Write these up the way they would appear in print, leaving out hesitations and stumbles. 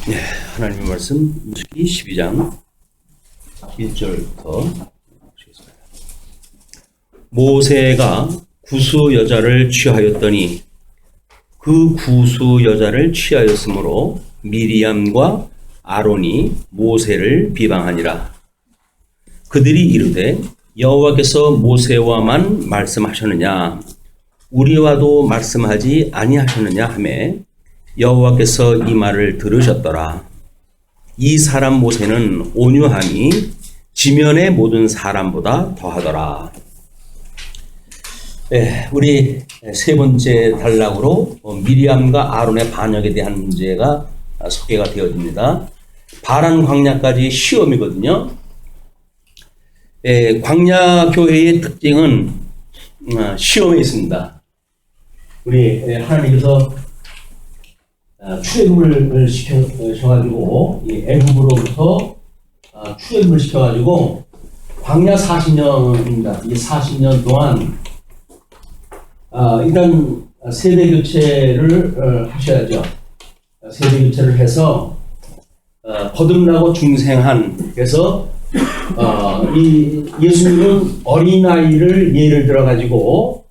네, 하나님의 말씀 민수기 12장 1절부터 보시겠습니다. 모세가 구수 여자를 취하였더니 그 구수 여자를 취하였으므로 미리암과 아론이 모세를 비방하니라. 그들이 이르되 여호와께서 모세와만 말씀하셨느냐 우리와도 말씀하지 아니하셨느냐 하매 여호와께서 이 말을 들으셨더라. 이 사람 모세는 온유함이 지면의 모든 사람보다 더하더라. 네, 우리 세 번째 단락으로 미리암과 아론의 반역에 대한 문제가 소개가 되어집니다. 바란 광야까지 시험이거든요. 네, 광야 교회의 특징은 시험에 있습니다. 우리 하나님께서 출애굽을 시켜가지고 애굽으로부터 출애굽을 시켜가지고 광야 40년입니다. 이 40년 동안 일단 세대 교체를 하셔야죠. 세대 교체를 해서 거듭나고 중생한. 그래서 이 예수님은 어린아이를 예를 들어가지고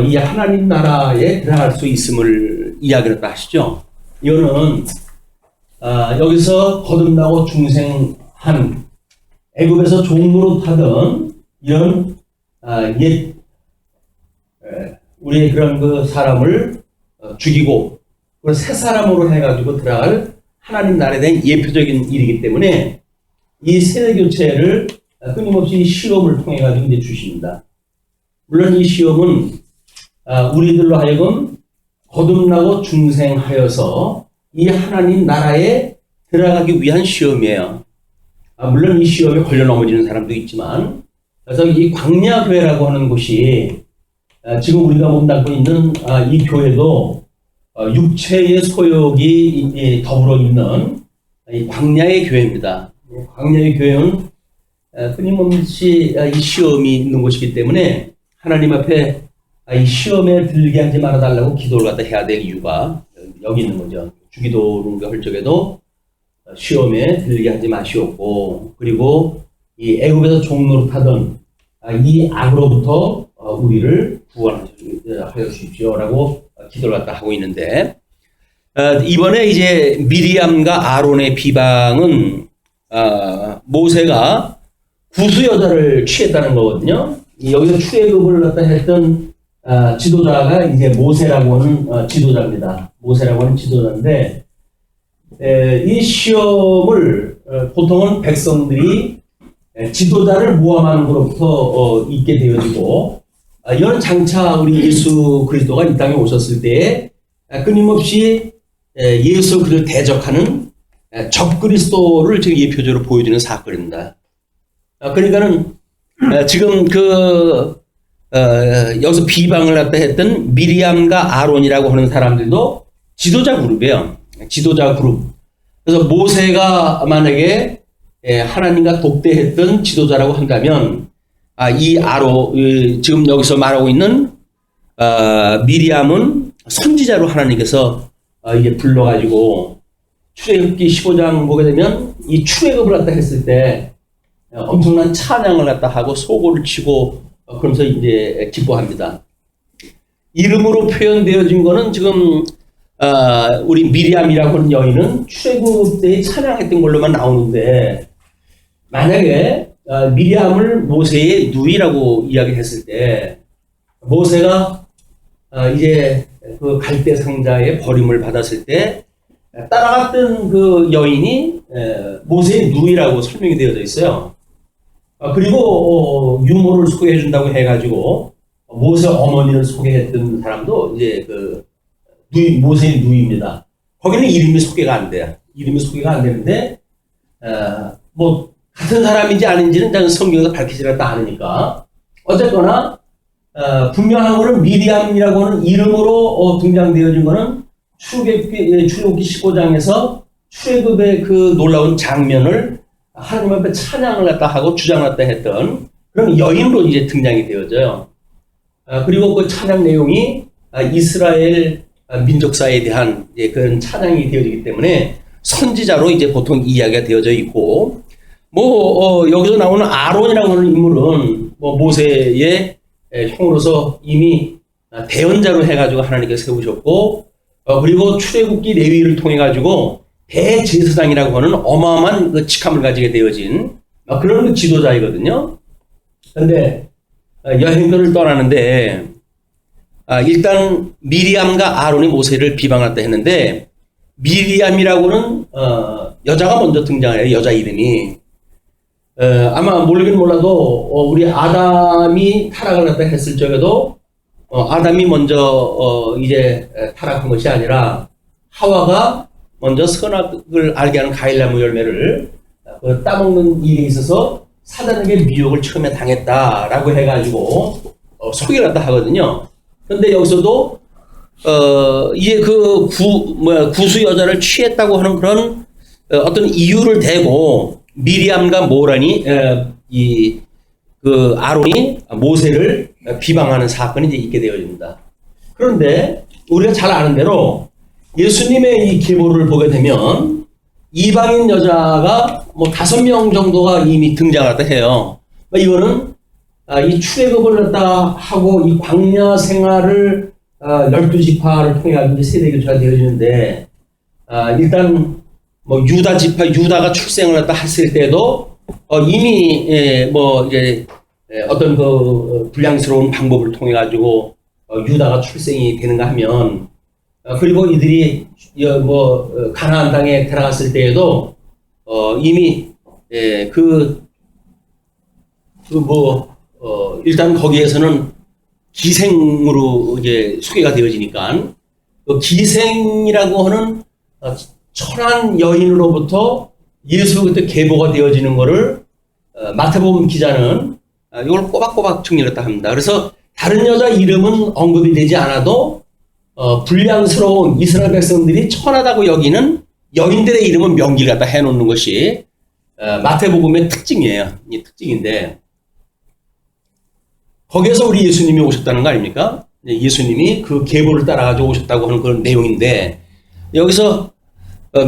이 하나님 나라에 들어갈 수 있음을 이야기를 다 하시죠. 이거는 여기서 거듭나고 중생한 애굽에서 종으로 타던 이런 옛 우리의 그런 그 사람을 죽이고 새 사람으로 해가지고 들어갈 하나님 나라에 대한 예표적인 일이기 때문에 이 세대 교체를 끊임없이 시험을 통해 가지고 이제 주십니다. 물론 이 시험은 우리들로 하여금 거듭나고 중생하여서 이 하나님 나라에 들어가기 위한 시험이에요. 물론 이 시험에 걸려 넘어지는 사람도 있지만, 그래서 이 광야교회라고 하는 곳이 지금 우리가 몸담고 있는 이 교회도 육체의 소욕이 더불어 있는 이 광야의 교회입니다. 광야의 교회는 끊임없이 이 시험이 있는 곳이기 때문에 하나님 앞에 이 시험에 들게 하지 말아달라고 기도를 갖다 해야 될 이유가 여기 있는 거죠. 주기도를 할 적에도 시험에 들게 하지 마시옵고, 그리고 이 애굽에서 종노릇하던 이 악으로부터 우리를 구원하여 주십시오라고 기도를 갖다 하고 있는데, 이번에 이제 미리암과 아론의 비방은 모세가 구수 여자를 취했다는 거거든요. 여기서 출애굽을 갖다 했던 지도자가 이제 모세라고 하는 지도자입니다. 모세라고 하는 지도자인데, 이 시험을 보통은 백성들이 지도자를 모함하는 것부터 있게 되어지고, 이런 장차 우리 예수 그리스도가 이 땅에 오셨을 때에 끊임없이 예수 그리스도를 대적하는 적그리스도를 지금 예표적으로 보여주는 사건입니다. 그러니까는 지금 여기서 비방을 갖다 했던 미리암과 아론이라고 하는 사람들도 지도자 그룹이에요. 지도자 그룹. 그래서 모세가 만약에 하나님과 독대했던 지도자라고 한다면, 이 지금 여기서 말하고 있는 미리암은 선지자로 하나님께서 이제 불러가지고 출애굽기 15장 보게 되면 이 출애굽을 갖다 했을 때 엄청난 찬양을 갖다 하고 소고를 치고 그러면서 이제 기뻐합니다. 이름으로 표현되어진 거는 지금 우리 미리암이라고 하는 여인은 출애굽 때 찬양했던 걸로만 나오는데, 만약에 미리암을 모세의 누이라고 이야기했을 때 모세가 이제 그 갈대 상자의 버림을 받았을 때 따라갔던 그 여인이 모세의 누이라고 설명이 되어져 있어요. 그리고 유모를 소개해 준다고 해가지고 모세 어머니를 소개했던 사람도 이제 모세의 누이입니다. 거기는 이름이 소개가 안 돼요. 이름이 소개가 안 되는데, 같은 사람인지 아닌지는 성경에서 밝히지 않으니까. 어쨌거나, 분명한 거는 미리암이라고 하는 이름으로 등장되어진 거는 출애굽기 15장에서 출애굽의 그 놀라운 장면을 하나님 앞에 찬양을 갖다 하고 주장을 갖다 했던 그런 여인으로 이제 등장이 되어져요. 그리고 그 찬양 내용이 이스라엘 민족사에 대한 그런 찬양이 되어지기 때문에 선지자로 이제 보통 이야기가 되어져 있고, 여기서 나오는 아론이라고 하는 인물은 모세의 형으로서 이미 대언자로 해가지고 하나님께서 세우셨고, 그리고 출애굽기 레위를 통해 가지고 대제사장이라고 하는 어마어마한 그 직함을 가지게 되어진 그런 그 지도자이거든요. 그런데 여행들을 떠나는데 일단 미리암과 아론이 모세를 비방했다 했는데, 미리암이라고는 여자가 먼저 등장해요. 여자 이름이. 아마 모르긴 몰라도 우리 아담이 타락을 했다 했을 적에도 아담이 먼저 이제 타락한 것이 아니라 하와가 먼저 선악을 알게 하는 과일나무 열매를 따먹는 일에 있어서 사단에게 미혹을 처음에 당했다라고 해가지고 소개를 했다 하거든요. 근데 여기서도 이제 그 구수 여자를 취했다고 하는 그런 어떤 이유를 대고 미리암과 모라니 그 아론이 모세를 비방하는 사건이 이제 있게 되어집니다. 그런데 우리가 잘 아는 대로 예수님의 이 계보를 보게 되면 이방인 여자가 5명 정도가 이미 등장했다 해요. 이거는 이 출애굽을 갖다 하고 이 광야 생활을 12지파를 통해 가지고 세대교체가 되어지는데, 일단 유다 지파 유다가 출생을 갖다 했을 때도 이미 이제 어떤 그 불량스러운 방법을 통해 가지고 유다가 출생이 되는가 하면, 그리고 이들이 가나안 땅에 들어갔을 때에도 이미 일단 거기에서는 기생으로 이제 소개가 되어지니까, 기생이라고 하는 천한 여인으로부터 예수 그때 계보가 되어지는 거를 마태복음 기자는 이걸 꼬박꼬박 정리했다 합니다. 그래서 다른 여자 이름은 언급이 되지 않아도 불량스러운 이스라엘 백성들이 천하다고 여기는 여인들의 이름은 명기를 갖다 해놓는 것이 마태복음의 특징이에요. 이 특징인데, 거기에서 우리 예수님이 오셨다는 거 아닙니까? 예수님이 그 계보를 따라가지고 오셨다고 하는 그런 내용인데, 여기서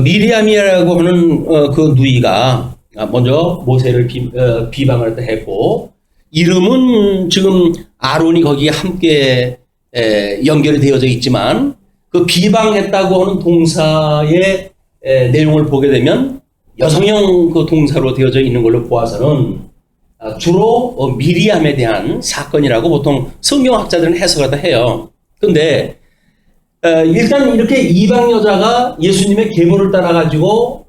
미리암이라고 하는 그 누이가 먼저 모세를 비방을 했고, 이름은 지금 아론이 거기에 함께 연결이 되어져 있지만, 그 비방했다고 하는 동사의 내용을 보게 되면 여성형 그 동사로 되어져 있는 걸로 보아서는 주로 미리암에 대한 사건이라고 보통 성경학자들은 해석을 다 해요. 근데 일단 이렇게 이방 여자가 예수님의 계보를 따라가지고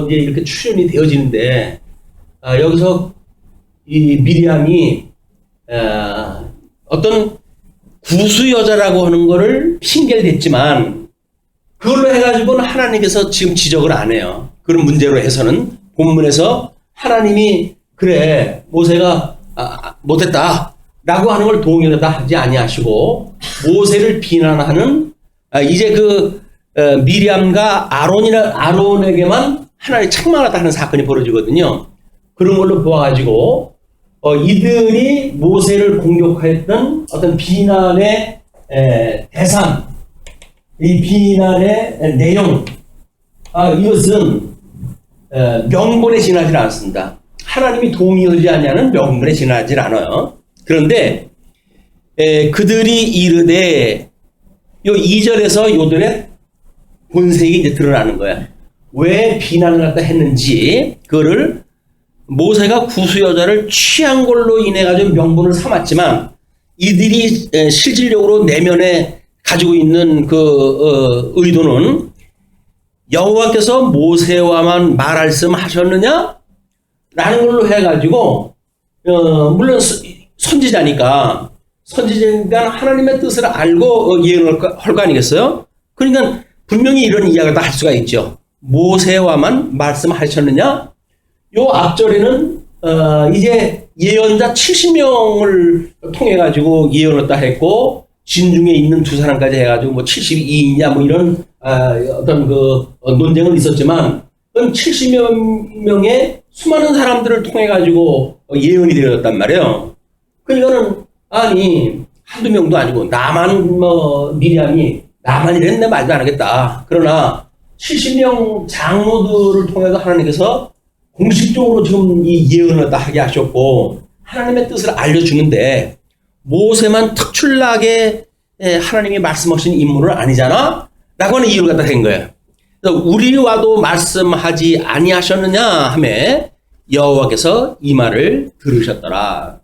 이제 이렇게 출연이 되어지는데, 여기서 이 미리암이 어떤 구수 여자라고 하는 거를 핑계를 댔지만, 그걸로 해가지고는 하나님께서 지금 지적을 안 해요. 그런 문제로 해서는 본문에서 하나님이 그래 모세가 못했다 라고 하는 걸 동의하다 하지 아니하시고, 모세를 비난하는 이제 그 미리암과 아론에게만 하나님 책망하다 하는 사건이 벌어지거든요. 그런 걸로 보아가지고 이들이 모세를 공격했던 어떤 비난의 대상, 이 비난의 내용, 이것은 명분에 지나지 않습니다. 하나님이 동의하지 않냐는 명분에 지나지 않아요. 그런데 그들이 이르되, 요 2절에서 요들의 본색이 이제 드러나는 거야. 왜 비난을 갖다 했는지, 그거를 모세가 구수 여자를 취한 걸로 인해 가지고 명분을 삼았지만, 이들이 실질적으로 내면에 가지고 있는 그 의도는 여호와께서 모세와만 말씀하셨느냐? 라는 걸로 해가지고, 물론 선지자니까 하나님의 뜻을 알고 예언을 할 거 아니겠어요? 그러니까 분명히 이런 이야기를 다 할 수가 있죠. 모세와만 말씀하셨느냐? 요 앞절에는 이제 예언자 70명을 통해 가지고 예언을 다 했고, 진중에 있는 두 사람까지 해가지고 72이냐 이런 어떤 그 논쟁은 있었지만, 70여 명의 수많은 사람들을 통해 가지고 예언이 되었단 말이에요. 그러니까는 아니 한두 명도 아니고 나만 미리암이 나만 이랬는데 말도 안 하겠다. 그러나 70명 장로들을 통해서 하나님께서 공식적으로 지금 이 예언을 다 하게 하셨고 하나님의 뜻을 알려주는데 모세만 특출나게 하나님이 말씀하신 인물은 아니잖아? 라고 하는 이유를 갖다 된 거예요. 그래서 우리와도 말씀하지 아니하셨느냐 하며 여호와께서 이 말을 들으셨더라.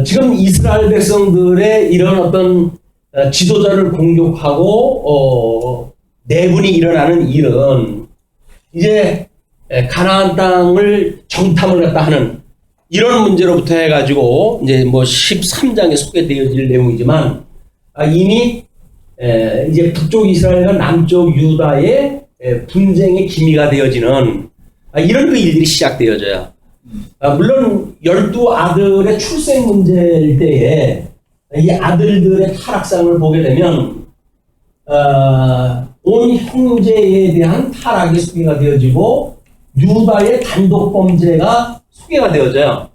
지금 이스라엘 백성들의 이런 어떤 지도자를 공격하고 내분이 일어나는 일은 이제 가나안 땅을 정탐을 갖다 하는 이런 문제로부터 해가지고 이제 뭐 13장에 소개되어질 내용이지만 이미 이제 북쪽 이스라엘과 남쪽 유다의 분쟁의 기미가 되어지는 이런 그 일들이 시작되어져요. 물론 12아들의 출생 문제일 때에 이 아들들의 타락상을 보게 되면 온 형제에 대한 타락이 소개가 되어지고 유다의 단독 범죄가 소개가 되어져요.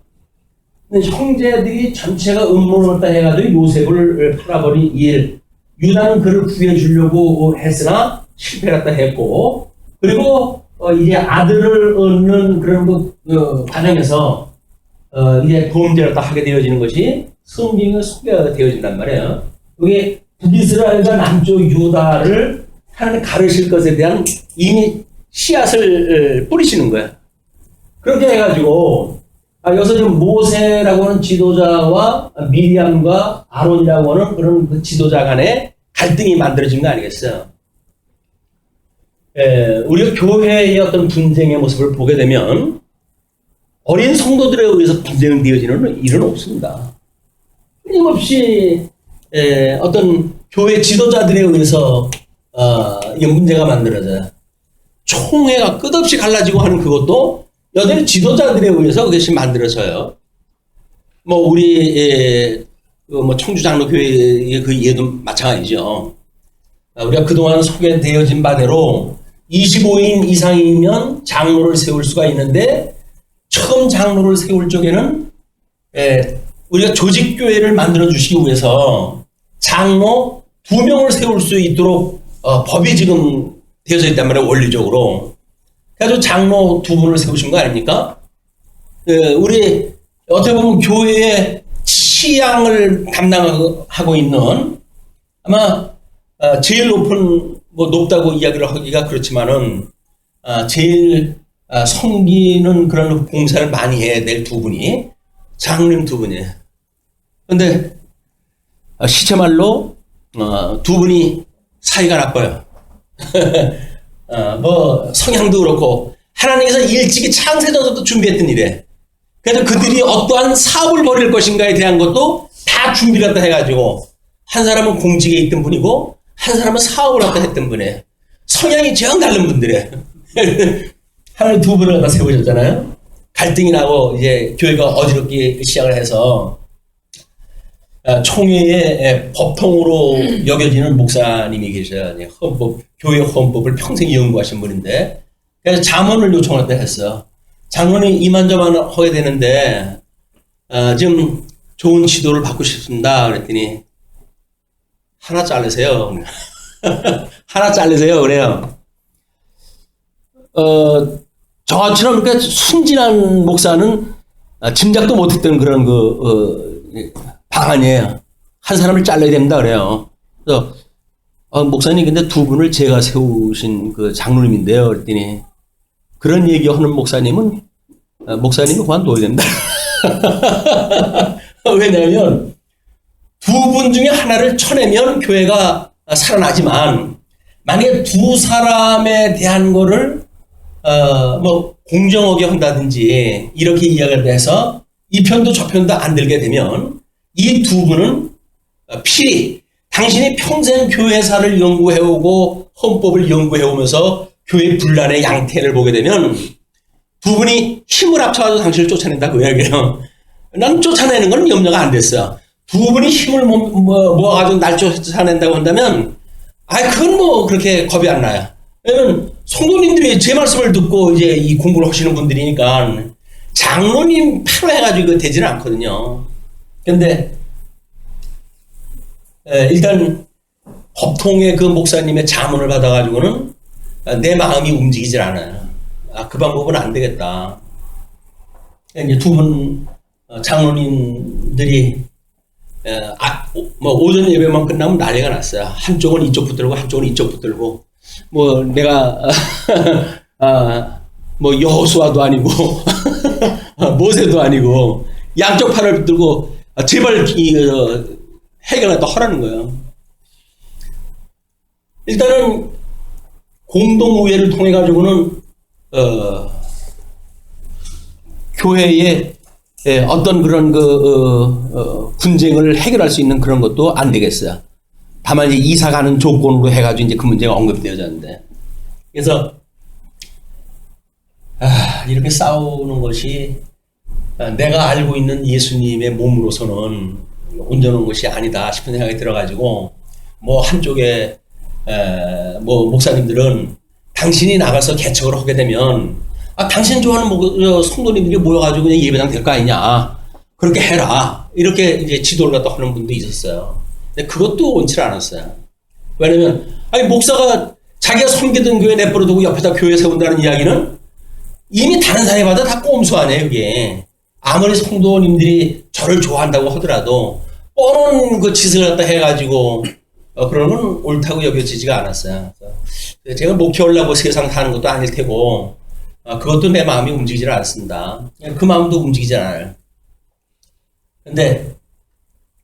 근데 형제들이 전체가 음모를 갖다 해가지고 요셉을 팔아버린 일, 유다는 그를 구해주려고 했으나 실패를 갖다 했고, 그리고 이제 아들을 얻는 그런 그 과정에서 이제 범죄를 갖다 하게 되어지는 것이 성경에 소개가 되어진단 말이에요. 그게 북이스라엘과 남쪽 유다를 하나님 가르칠 것에 대한 이미 씨앗을 뿌리시는 거예요. 그렇게 해가지고 여기서 지금 모세라고 하는 지도자와 미리암과 아론이라고 하는 그런 그 지도자 간의 갈등이 만들어진 거 아니겠어요? 우리가 교회의 어떤 분쟁의 모습을 보게 되면 어린 성도들에 의해서 분쟁되어지는 일은 없습니다. 끊임없이 어떤 교회 지도자들에 의해서 이 문제가 만들어져요. 총회가 끝없이 갈라지고 하는 그것도 여전히 지도자들에 의해서 그것이 만들어져요. 뭐 우리 뭐 청주장로교회의 그 예도 마찬가지죠. 우리가 그동안 소개되어진 바대로 25인 이상이면 장로를 세울 수가 있는데 처음 장로를 세울 적에는 우리가 조직교회를 만들어 주시기 위해서 장로 2명을 세울 수 있도록 법이 지금 되어져 있단 말이에요. 원리적으로. 그래서 장로 2분을 세우신 거 아닙니까? 우리 어떻게 보면 교회의 치양을 담당하고 있는 아마 제일 높다고 이야기를 하기가 그렇지만은 제일 섬기는 그런 봉사를 많이 해야 될 2분이 장로님 2분이에요. 근데 시체말로 2분이 사이가 나빠요. 뭐 성향도 그렇고 하나님께서 일찍이 창세전부터 준비했던 일에 그래서 그들이 어떠한 사업을 벌일 것인가에 대한 것도 다 준비를 갖다 해가지고 한 사람은 공직에 있던 분이고 한 사람은 사업을 갖다 했던 분이에요. 성향이 정 다른 분들이에요. 하나님 2분을 갖다 세우셨잖아요. 갈등이 나고 이제 교회가 어지럽게 시작을 해서 총회의 법통으로 여겨지는 목사님이 계셔요. 교회 헌법을 평생 연구하신 분인데, 그래서 자문을 요청을 했어. 장로님 이만저만 하게 되는데, 지금 좋은 지도를 받고 싶습니다. 그랬더니, 하나 자르세요. 하나 자르세요. 그래요. 저처럼 그렇게 순진한 목사는 짐작도 못했던 그런 방안이에요. 한 사람을 잘라야 된다 그래요. 그래서 목사님 근데 2분을 제가 세우신 그 장로님인데요. 그랬더니 그런 얘기하는 목사님이 그만둬야 된다. 왜냐하면 2분 중에 하나를 쳐내면 교회가 살아나지만 만약에 2사람에 대한 거를 뭐 공정하게 한다든지 이렇게 이야기를 해서 이 편도 저 편도 안 들게 되면 이 2분은 필히 당신이 평생 교회사를 연구해오고 헌법을 연구해오면서 교회 분란의 양태를 보게 되면 2분이 힘을 합쳐가지고 당신을 쫓아낸다 그 이야기예요. 난 쫓아내는 건 염려가 안 됐어. 2분이 힘을 모아가지고 날 쫓아낸다고 한다면 그건 뭐 그렇게 겁이 안 나요. 왜냐면 성도님들이 제 말씀을 듣고 이제 이 공부를 하시는 분들이니까 장로님 패로 해가지고 이거 되지는 않거든요. 근데 일단 법통의 그 목사님의 자문을 받아가지고는 내 마음이 움직이질 않아요. 그 방법은 안 되겠다. 이제 두 분 장로님들이 오전 예배만 끝나면 난리가 났어요. 한쪽은 이쪽 붙들고 한쪽은 이쪽 붙들고 내가 여호수아도 아니고 모세도 아니고 양쪽 팔을 붙들고 제발 해결하다 하라는 거예요. 일단은 공동의회를 통해 가지고는 교회의 어떤 그런 분쟁을 해결할 수 있는 그런 것도 안 되겠어요. 다만 이제 이사 가는 조건으로 해가지고 이제 그 문제가 언급되어졌는데, 그래서 이렇게 싸우는 것이 내가 알고 있는 예수님의 몸으로서는 온전한 것이 아니다 싶은 생각이 들어가지고 한쪽에 목사님들은 당신이 나가서 개척을 하게 되면 당신 좋아하는 성도님들이 모여가지고 그냥 예배당 될 거 아니냐, 그렇게 해라, 이렇게 이제 지도를 갖다 하는 분도 있었어요. 근데 그것도 옳지 않았어요. 왜냐면 목사가 자기가 섬기던 교회 내버려두고 옆에다 교회 세운다는 이야기는 이미 다른 사람마다 다 꼼수 아니에요. 이게 아무리 성도님들이 저를 좋아한다고 하더라도 뻔한 그 짓을 갖다 해가지고 그런 건 옳다고 여겨지지가 않았어요. 그래서 제가 목회하려고 세상 사는 것도 아닐 테고 그것도 내 마음이 움직이질 않습니다. 그 마음도 움직이지 않아요. 근데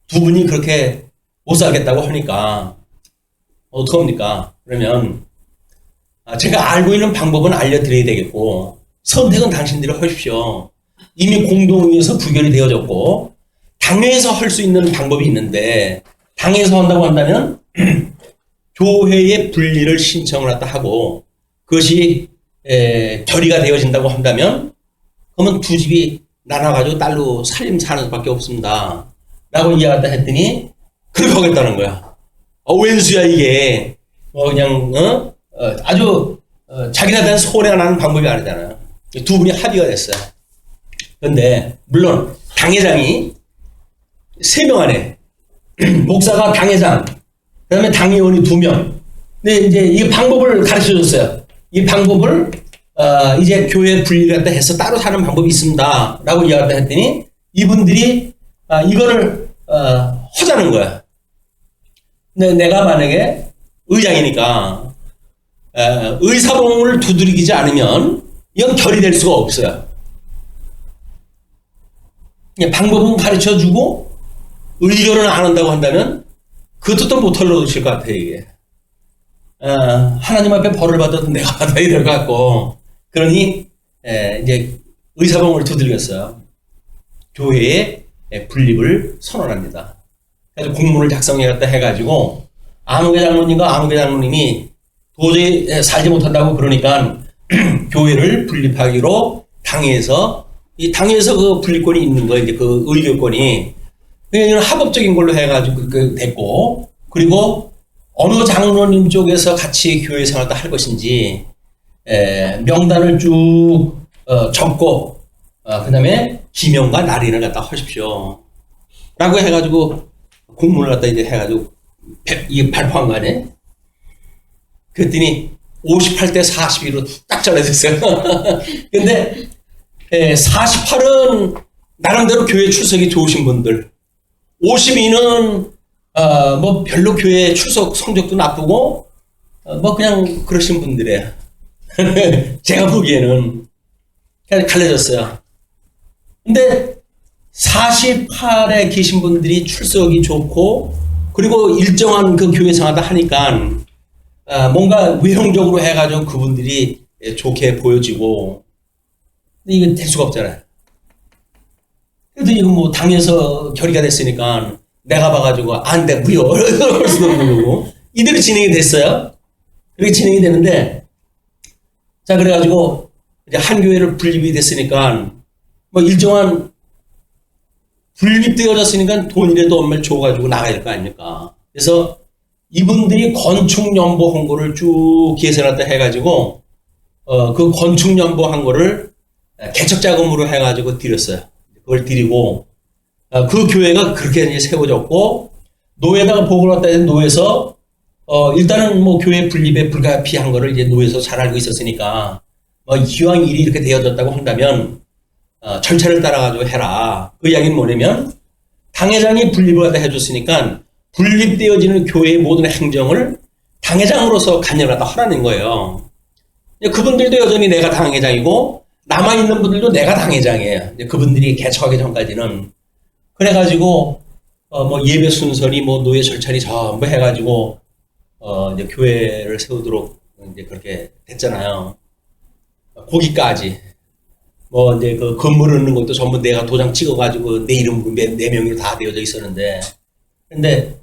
두 분이 그렇게 못 살겠다고 하니까 어떡합니까? 그러면 제가 알고 있는 방법은 알려드려야 되겠고, 선택은 당신들이 하십시오. 이미 공동회에서 부결이 되어졌고 당회에서 할 수 있는 방법이 있는데, 당회에서 한다고 한다면 교회의 분리를 신청을 갖다 하고 그것이 결의가 되어진다고 한다면, 그러면 두 집이 나눠가지고 딸로 살림 사는 수밖에 없습니다 라고 이야기했다 했더니 그렇게 하겠다는 거야. 웬수야 이게. 아주 자기네들한테 손해가 나는 방법이 아니잖아요. 두 분이 합의가 됐어요. 그런데 물론 당회장이 3명 안에 목사가 당회장, 그 다음에 당의원이 2명. 근데 이제 이 방법을 가르쳐 줬어요. 이 방법을 이제 교회 분리를 갖다 해서 따로 사는 방법이 있습니다 라고 이야기했다 했더니 이분들이 이거를 하자는 거야. 근데 내가 만약에 의장이니까 의사봉을 두드리지 않으면 이건 결의될 수가 없어요. 방법은 가르쳐주고 의결은 안 한다고 한다면 그것도 또 못하려고 칠 것 같아요. 이게 하나님 앞에 벌을 받아도 내가 받아야 될 것 같고, 그러니 이제 의사봉을 두들겼어요. 교회의 분립을 선언합니다. 그래서 공문을 작성해갔다 해가지고 아무개 장로님과 아무개 장로님이 도저히 살지 못한다고 그러니까 교회를 분립하기로 당회에서 그 분립권이 있는 거예요. 이제 그 의결권이 그냥 합법적인 걸로 해가지고 됐고, 그리고 어느 장로님 쪽에서 같이 교회 생활을 할 것인지 명단을 쭉 적고 그 다음에 지명과 날인을 갖다 하십시오 라고 해가지고 공문을 갖다 이제 해가지고 이게 발표한 거 아니에요? 그랬더니 58대 42로 딱 잘해졌어요. 근데 48은 나름대로 교회 출석이 좋으신 분들, 52는 별로 교회 출석 성적도 나쁘고 그냥 그러신 분들이에요. 제가 보기에는 그냥 갈라졌어요. 근데 48에 계신 분들이 출석이 좋고 그리고 일정한 그 교회 생활을 하니까 뭔가 외형적으로 해가지고 그분들이 좋게 보여지고, 근데 이건 될 수가 없잖아요. 그래도 이거 당에서 결의가 됐으니까 내가 봐가지고 안 돼, 무효 그럴 수도 없는 거고, 이대로 진행이 됐어요. 그렇게 진행이 되는데, 자 그래가지고 이제 한 교회를 분립이 됐으니까 일정한 분립되어졌으니까 돈이라도 얼마를 줘가지고 나가야 될 거 아닙니까? 그래서 이분들이 건축연보 홍보를 쭉 계산했다 해가지고 그 건축연보 거를 개척자금으로 해가지고 드렸어요. 그걸 드리고 그 교회가 그렇게 이제 세워졌고, 노회에다가 보고를 갖다 해서 노회에서 일단은 뭐 교회 분립에 불가피한 거를 이제 노에서 잘 알고 있었으니까, 기왕 일이 이렇게 되어졌다고 한다면, 절차를 따라가지고 해라. 그 이야기는 뭐냐면, 당회장이 분립을 갖다 해줬으니까, 분립되어지는 교회의 모든 행정을 당회장으로서 관여를 갖다 하라는 거예요. 그분들도 여전히 내가 당회장이고, 남아있는 분들도 내가 당회장이에요. 그분들이 개척하기 전까지는. 그래가지고, 예배 순서니, 노예 절차니 전부 해가지고, 이제 교회를 세우도록 이제 그렇게 됐잖아요. 거기까지. 이제 그 건물 얻는 것도 전부 내가 도장 찍어가지고 내 이름, 내 명의로 다 되어져 있었는데. 근데,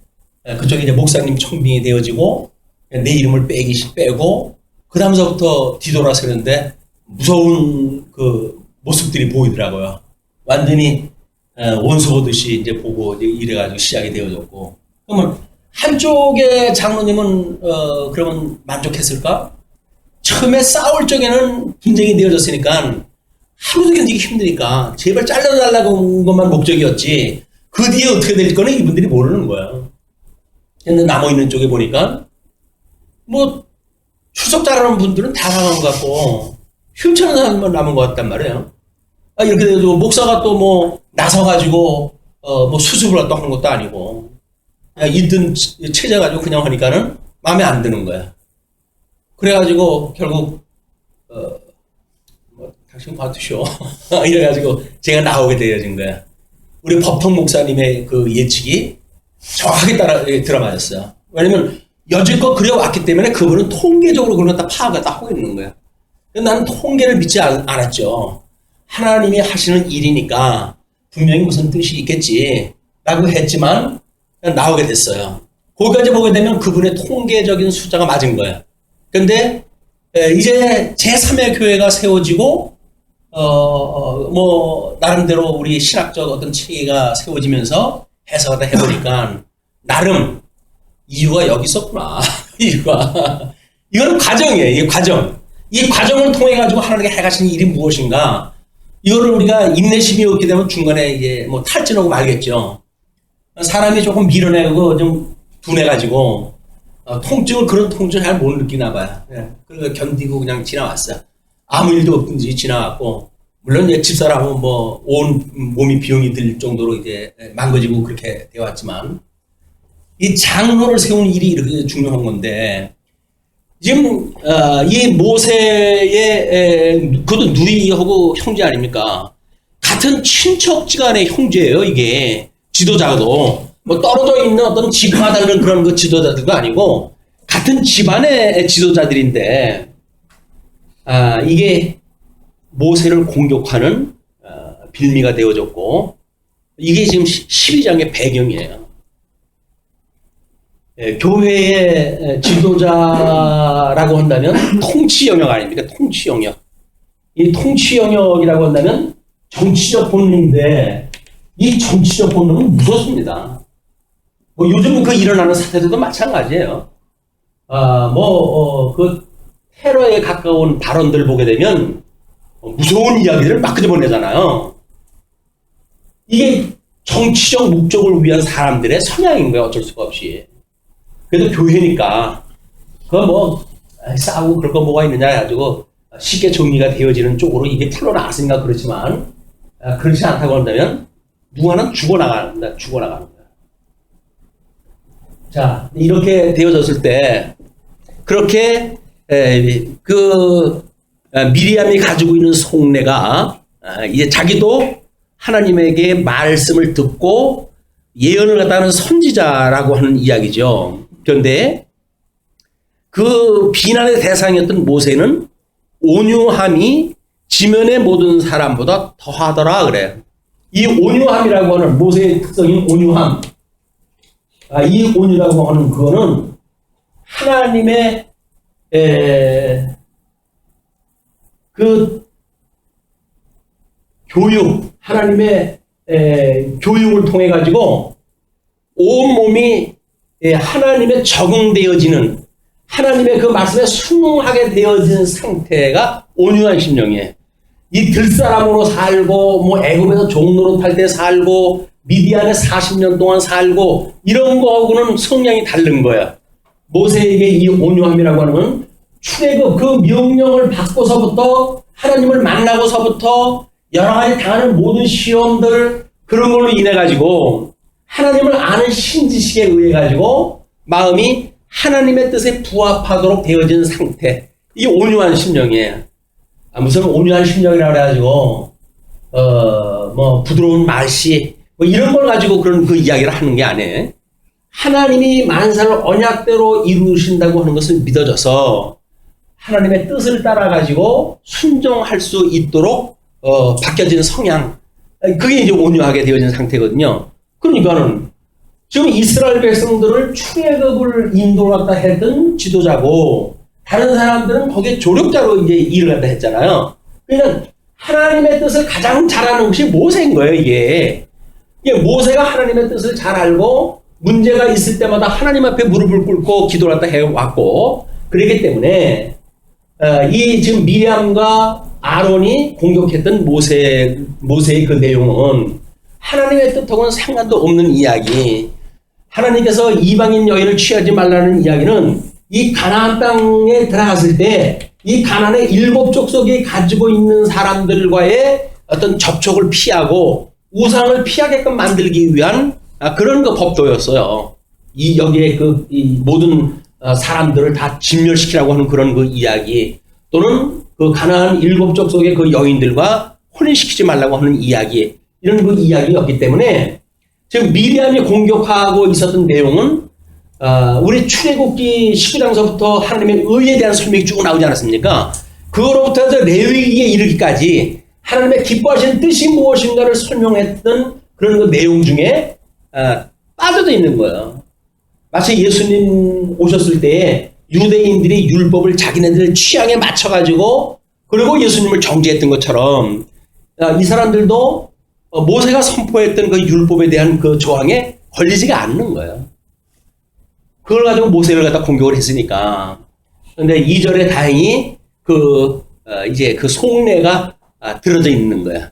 그쪽에 이제 목사님 총빙이 되어지고, 내 이름을 빼고, 그 다음서부터 뒤돌아서는데, 무서운 그 모습들이 보이더라고요. 완전히, 원수 보듯이 이제 보고 이래가지고 시작이 되어졌고. 그러면, 한쪽의 장로님은 그러면 만족했을까? 처음에 싸울 적에는 분쟁이 되어졌으니까 하루도 견디기 힘드니까 제발 잘라달라고 한 것만 목적이었지 그 뒤에 어떻게 될 거는 이분들이 모르는 거야. 근데 남아있는 쪽에 보니까 출석 잘하는 분들은 다 나간 것 같고 흉처는 사람만 남은 것 같단 말이에요. 이렇게 돼서 목사가 또 나서가지고 수습을 갖다 한 것도 아니고 있던 체제 가지고 그냥 하니까는 마음에 안 드는 거야. 그래가지고 결국 당신 봐두쇼 이래가지고 제가 나오게 되어진 거야. 우리 법통 목사님의 그 예측이 정확하게 따라 들어맞았어요. 왜냐면 여지껏 그래왔기 때문에 그분은 통계적으로 그런 거 다 파악을 다 하고 있는 거야. 근데 나는 통계를 믿지 않았죠. 하나님이 하시는 일이니까 분명히 무슨 뜻이 있겠지 라고 했지만 나오게 됐어요. 거기까지 보게 되면 그분의 통계적인 숫자가 맞은 거예요. 근데 이제 제3의 교회가 세워지고 나름대로 우리 신학적 어떤 체계가 세워지면서 해석을 다 해보니까 나름 이유가 여기 있었구나. 이유가 이거는 과정이에요. 이게 과정. 이 과정을 통해 가지고 하나님께 해가시는 일이 무엇인가? 이거를 우리가 인내심이 없게 되면 중간에 이제 탈진하고 말겠죠. 사람이 조금 밀어내고 좀 둔해가지고 통증을 그런 통증을 잘 못 느끼나 봐요. 그러니까 견디고 그냥 지나왔어. 아무 일도 없든지 지나왔고 물론 이제 집사람은 온 몸이 비용이 들 정도로 이제 망가지고 그렇게 되어왔지만 이 장로를 세우는 일이 이렇게 중요한 건데 지금 이 모세의 그것도 누이하고 형제 아닙니까? 같은 친척지간의 형제예요. 이게 지도자도 떨어져 있는 어떤 지구가 다른 그런 그 지도자들도 아니고 같은 집안의 지도자들인데 이게 모세를 공격하는 빌미가 되어졌고 이게 지금 12장의 배경이에요. 교회의 지도자라고 한다면 통치 영역 아닙니까? 통치 영역. 이 통치 영역이라고 한다면 정치적 본능인데 이 정치적 본능은 무섭습니다. 요즘 그 일어나는 사태들도 마찬가지예요. 그 테러에 가까운 발언들 보게 되면 무서운 이야기들을 막 끄집어내잖아요. 이게 정치적 목적을 위한 사람들의 성향인 거예요. 어쩔 수가 없이. 그래도 교회니까 싸우고 그럴 거 뭐가 있느냐 해가지고 쉽게 정리가 되어지는 쪽으로 이게 풀러나갔으니까 그렇지만 그렇지 않다고 한다면 누구는 죽어나가는 거야. 자, 이렇게 되어졌을 때 그렇게 미리암이 가지고 있는 속내가 이제 자기도 하나님에게 말씀을 듣고 예언을 갖다는 선지자라고 하는 이야기죠. 그런데 그 비난의 대상이었던 모세는 온유함이 지면의 모든 사람보다 더하더라 그래요. 이 온유함이라고 하는 모세의 특성인 온유함, 이 온유라고 하는 그거는 하나님의 그 교육, 하나님의 교육을 통해 가지고 온 몸이 하나님에 적응되어지는 하나님의 그 말씀에 순응하게 되어진 상태가 온유한 심령이에요. 이 들사람으로 살고 애굽에서 종노릇할 때 살고 미디안에 40년 동안 살고 이런 거하고는 성향이 다른 거야. 모세에게 이 온유함이라고 하는 건 출애굽 그 명령을 받고서부터 하나님을 만나고서부터 여러 가지 당하는 모든 시험들 그런 걸로 인해 가지고 하나님을 아는 신지식에 의해 가지고 마음이 하나님의 뜻에 부합하도록 되어진 상태. 이 온유한 심령이에요. 무슨 온유한 심령이라고 해가지고 뭐 부드러운 말씨 뭐 이런 걸 가지고 그런 그 이야기를 하는 게 아니에요. 하나님이 만사를 언약대로 이루신다고 하는 것을 믿어져서 하나님의 뜻을 따라 가지고 순종할 수 있도록 바뀌어진 성향. 그게 이제 온유하게 되어진 상태거든요. 그러니까는 지금 이스라엘 백성들을 출애굽을 인도했다 했던 지도자고 다른 사람들은 거기에 조력자로 이제 일을 한다 했잖아요. 그러니까 하나님의 뜻을 가장 잘 아는 것이 모세인 거예요, 이게. 모세가 하나님의 뜻을 잘 알고 문제가 있을 때마다 하나님 앞에 무릎을 꿇고 기도를 한다 해왔고 그렇기 때문에 이 지금 미리암과 아론이 공격했던 모세의 그 내용은 하나님의 뜻하고는 상관도 없는 이야기. 하나님께서 이방인 여인을 취하지 말라는 이야기는 이 가나안 땅에 들어갔을 때 이 가나안의 7 족속이 가지고 있는 사람들과의 어떤 접촉을 피하고 우상을 피하게끔 만들기 위한 그런 그 법도였어요. 여기에 이 모든 사람들을 다 진멸시키라고 하는 그런 그 이야기 또는 그 가나안 7 족속의 그 여인들과 혼인시키지 말라고 하는 이야기 이런 그 이야기였기 때문에 지금 미리암이 공격하고 있었던 내용은 우리 출애굽기 19장서부터 하나님의 의에 대한 설명이 쭉 나오지 않았습니까? 그거로부터 해서 레위기에 이르기까지 하나님의 기뻐하시는 뜻이 무엇인가를 설명했던 그런 그 내용 중에 빠져져 있는 거예요. 마치 예수님 오셨을 때에 유대인들이 율법을 자기네들 취향에 맞춰가지고 그리고 예수님을 정죄했던 것처럼 이 사람들도 모세가 선포했던 그 율법에 대한 그 조항에 걸리지가 않는 거예요. 그걸 가지고 모세를 갖다 공격을 했으니까. 그런데 2절에 다행히 이제 그 속내가 들어져 있는 거야.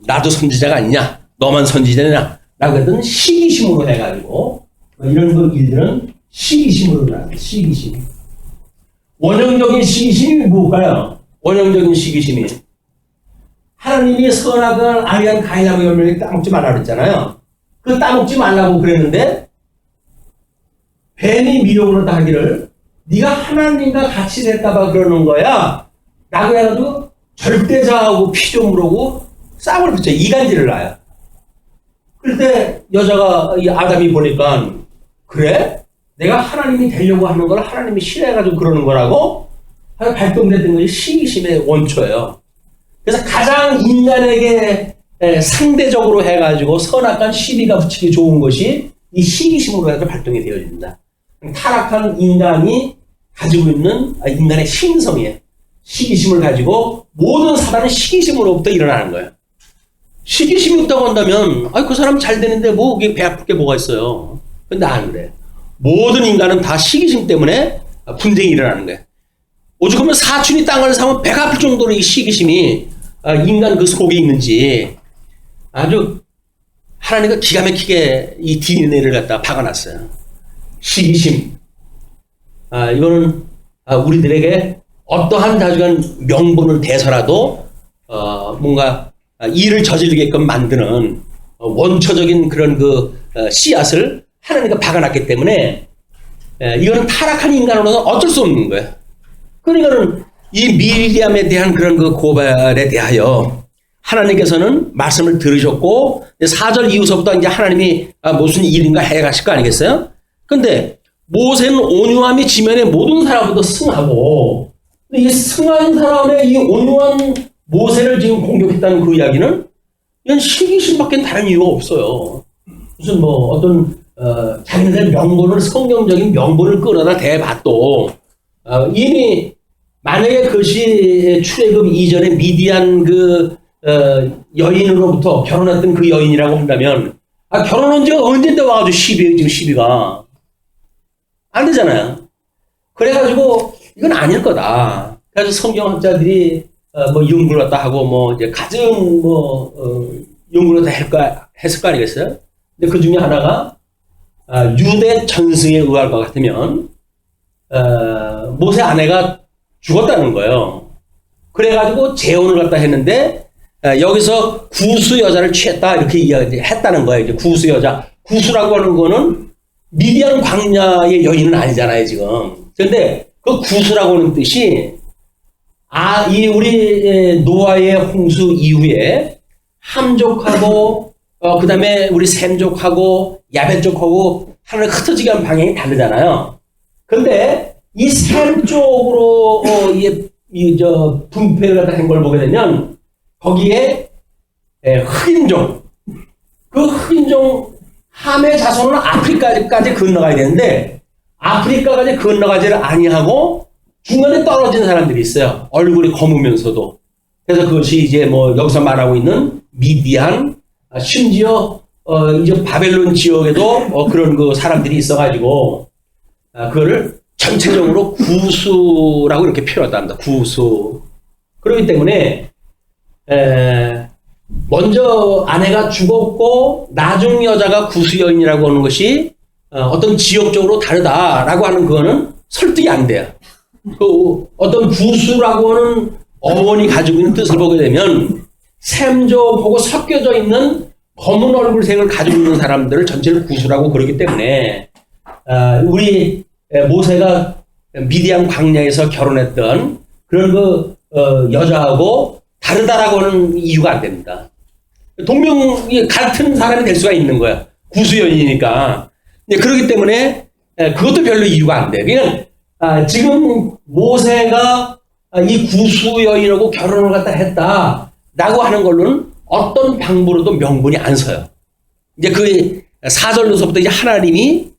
나도 선지자가 아니냐? 너만 선지자냐? 라고 했던 시기심으로 해가지고 이런 그 일들은 시기심으로 나와요. 시기심. 원형적인 시기심이 뭘까요? 원형적인 시기심이 하나님이 선악을 알게 한 가인하고 열매를 따먹지 말라고 그랬잖아요. 그 따먹지 말라고 그랬는데 뱀이 미혹으로 하기를 네가 하나님과 같이 될까봐 그러는 거야 라고 해가지고 절대자하고 피조물하고 싸움을 붙여 이간질을 놔요. 그때 여자가 이 아담이 보니까 그래? 내가 하나님이 되려고 하는 걸 하나님이 싫어해가지고 그러는 거라고 발동됐던 것이 시기심의 원초예요. 그래서 가장 인간에게 상대적으로 해가지고 선악한 시비가 붙이기 좋은 것이 이 시기심으로 해서 발동이 되어집니다. 타락한 인간이 가지고 있는 인간의 신성이에요. 시기심을 가지고 모든 사단은 시기심으로부터 일어나는 거예요. 시기심이 없다고 한다면 그 사람 잘 되는데 뭐 배 아플 게 뭐가 있어요. 근데 안 그래. 모든 인간은 다 시기심 때문에 분쟁이 일어나는 거예요. 오죽하면 사촌이 땅을 사면 배가 아플 정도로 이 시기심이 인간 그 속에 있는지 아주 하나님과 기가 막히게 이 DNA를 갖다 박아놨어요. 시기심. 이거는 우리들에게 어떠한 자주간 명분을 대서라도 뭔가 일을 저지르게끔 만드는 원초적인 그런 그 씨앗을 하나님과 박아놨기 때문에 이거는 타락한 인간으로는 어쩔 수 없는 거예요. 그러니까는 이 미리암에 대한 그런 그 고발에 대하여 하나님께서는 말씀을 들으셨고 4절 이후서부터 이제 하나님이 무슨 일인가 해가실 거 아니겠어요? 근데 모세는 온유함이 지면에 모든 사람보다 승하고 이 승한 사람의 이 온유한 모세를 지금 공격했다는 그 이야기는 이건 시기심밖에 다른 이유가 없어요. 무슨 뭐 어떤 자기네들 명분을 성경적인 명분을 끌어다 대봐도 이미 만약에 그것이 출애굽 이전에 미디안 그 여인으로부터 결혼했던 그 여인이라고 한다면 결혼한 지가 언제인데 와가지고 시비예요. 지금 시비가 안 되잖아요. 그래가지고 이건 아닐 거다. 그래서 성경학자들이 뭐 연구를 갖다 하고 뭐 이제 가정 연구를 다 했을 거 아니겠어요? 근데 그 중에 하나가 유대 전승에 의할 것 같으면 모세 아내가 죽었다는 거예요. 그래가지고 재혼을 갖다 했는데 여기서 구수 여자를 취했다 이렇게 이야기했다는 거예요. 이제 구수 여자, 구수라고 하는 거는 미디안 광야의 여인은 아니잖아요 지금. 그런데 그 구수라고 하는 뜻이 이 우리 노아의 홍수 이후에 함족하고 그 다음에 우리 셈족하고 야벳족하고 하나를 흩어지게 한 방향이 다르잖아요. 근데 이 셈 쪽으로 분배를 갖다 한 걸 보게 되면 거기에 흑인종, 그 흑인종 함의 자손은 아프리카까지 건너가야 되는데 아프리카까지 건너가지를 아니하고 중간에 떨어진 사람들이 있어요. 얼굴이 검으면서도. 그래서 그것이 이제 뭐 여기서 말하고 있는 미디안, 심지어 이제 바벨론 지역에도 그런 그 사람들이 있어가지고 그거를 전체적으로 구수라고 이렇게 표현하다 합니다. 구수. 그렇기 때문에 먼저 아내가 죽었고 나중 여자가 구수 여인이라고 하는 것이 어떤 지역적으로 다르다라고 하는 그거는 설득이 안 돼요. 그 어떤 구수라고 하는 어원이 가지고 있는 뜻을 보게 되면 셈족하고 섞여져 있는 검은 얼굴색을 가지고 있는 사람들을 전체를 구수라고 그러기 때문에 우리 모세가 미디안 광야에서 결혼했던 그런 그 여자하고 다르다라고 하는 이유가 안 됩니다. 동명이 같은 사람이 될 수가 있는 거야. 구수 여인이니까. 그렇기 때문에 그것도 별로 이유가 안 돼. 그냥 지금 모세가 이 구수 여인하고 결혼을 갖다 했다라고 하는 걸로는 어떤 방법으로도 명분이 안 서요. 이제 그 4절로서부터 이제 하나님이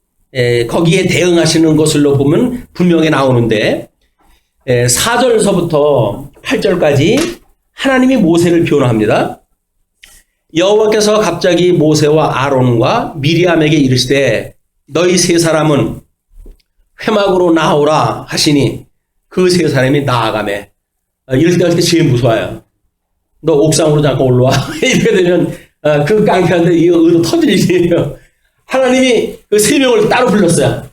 거기에 대응하시는 것으로 보면 분명히 나오는데 4절서부터 8절까지 하나님이 모세를 변호합니다. 여호와께서 갑자기 모세와 아론과 미리암에게 이르시되 너희 세 사람은 회막으로 나오라 하시니 그 세 사람이 나아가매. 이럴 때가 제일 무서워요. 너 옥상으로 잠깐 올라와. 이렇게 되면 그 깡패한테 이거 의도 터질일이에요. 하나님이 그 세 명을 따로 불렀어요.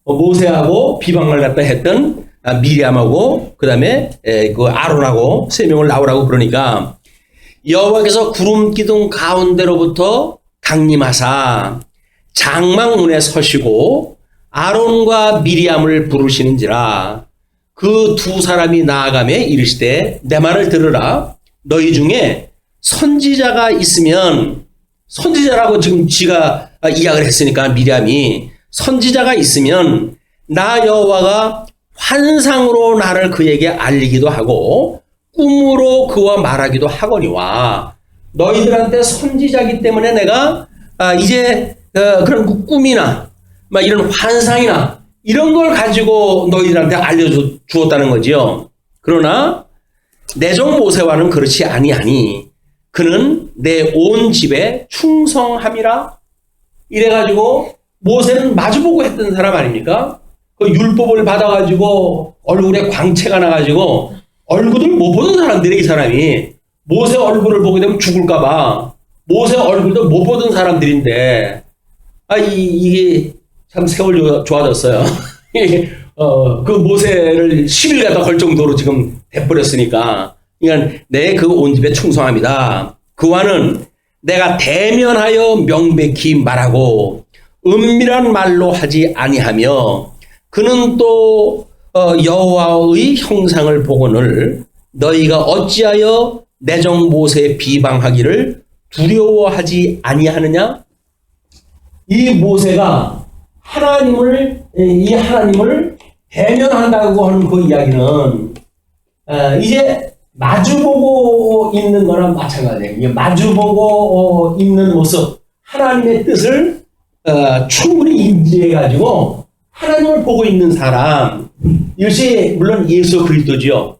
모세하고 비방을 갖다 했던 미리암하고 그 다음에 그 아론하고 세 명을 나오라고 그러니까 여호와께서 구름 기둥 가운데로부터 강림하사 장막문에 서시고 아론과 미리암을 부르시는지라 그 두 사람이 나아가매 이르시되 내 말을 들으라. 너희 중에 선지자가 있으면, 선지자라고 지금 지가 이야기를 했으니까 미리암이 선지자가 있으면 나 여호와가 환상으로 나를 그에게 알리기도 하고 꿈으로 그와 말하기도 하거니와 너희들한테 선지자이기 때문에 내가 이제 그런 꿈이나 막 이런 환상이나 이런 걸 가지고 너희들한테 알려주었다는 거지요. 그러나 내 종 모세와는 그렇지 아니하니 그는 내 온 집에 충성함이라. 이래가지고 모세는 마주보고 했던 사람 아닙니까? 그 율법을 받아가지고 얼굴에 광채가 나가지고 얼굴을 못 보던 사람들이 이 사람이 모세 얼굴을 보게 되면 죽을까봐 모세 얼굴도 못 보던 사람들인데 이게 참 세월 좋아졌어요. 그 모세를 10일 갖다 걸 정도로 지금 돼버렸으니까 그러니까 내 그 온 집에 충성합니다. 그와는 내가 대면하여 명백히 말하고 은밀한 말로 하지 아니하며 그는 또 여호와의 형상을 보거늘 너희가 어찌하여 내 종 모세 비방하기를 두려워하지 아니하느냐? 이 모세가 하나님을 대면한다고 하는 그 이야기는 이제 마주보고 있는 거랑 마찬가지예요. 마주보고 있는 모습, 하나님의 뜻을 충분히 인지해가지고 하나님을 보고 있는 사람, 이것이 물론 예수 그리스도지요.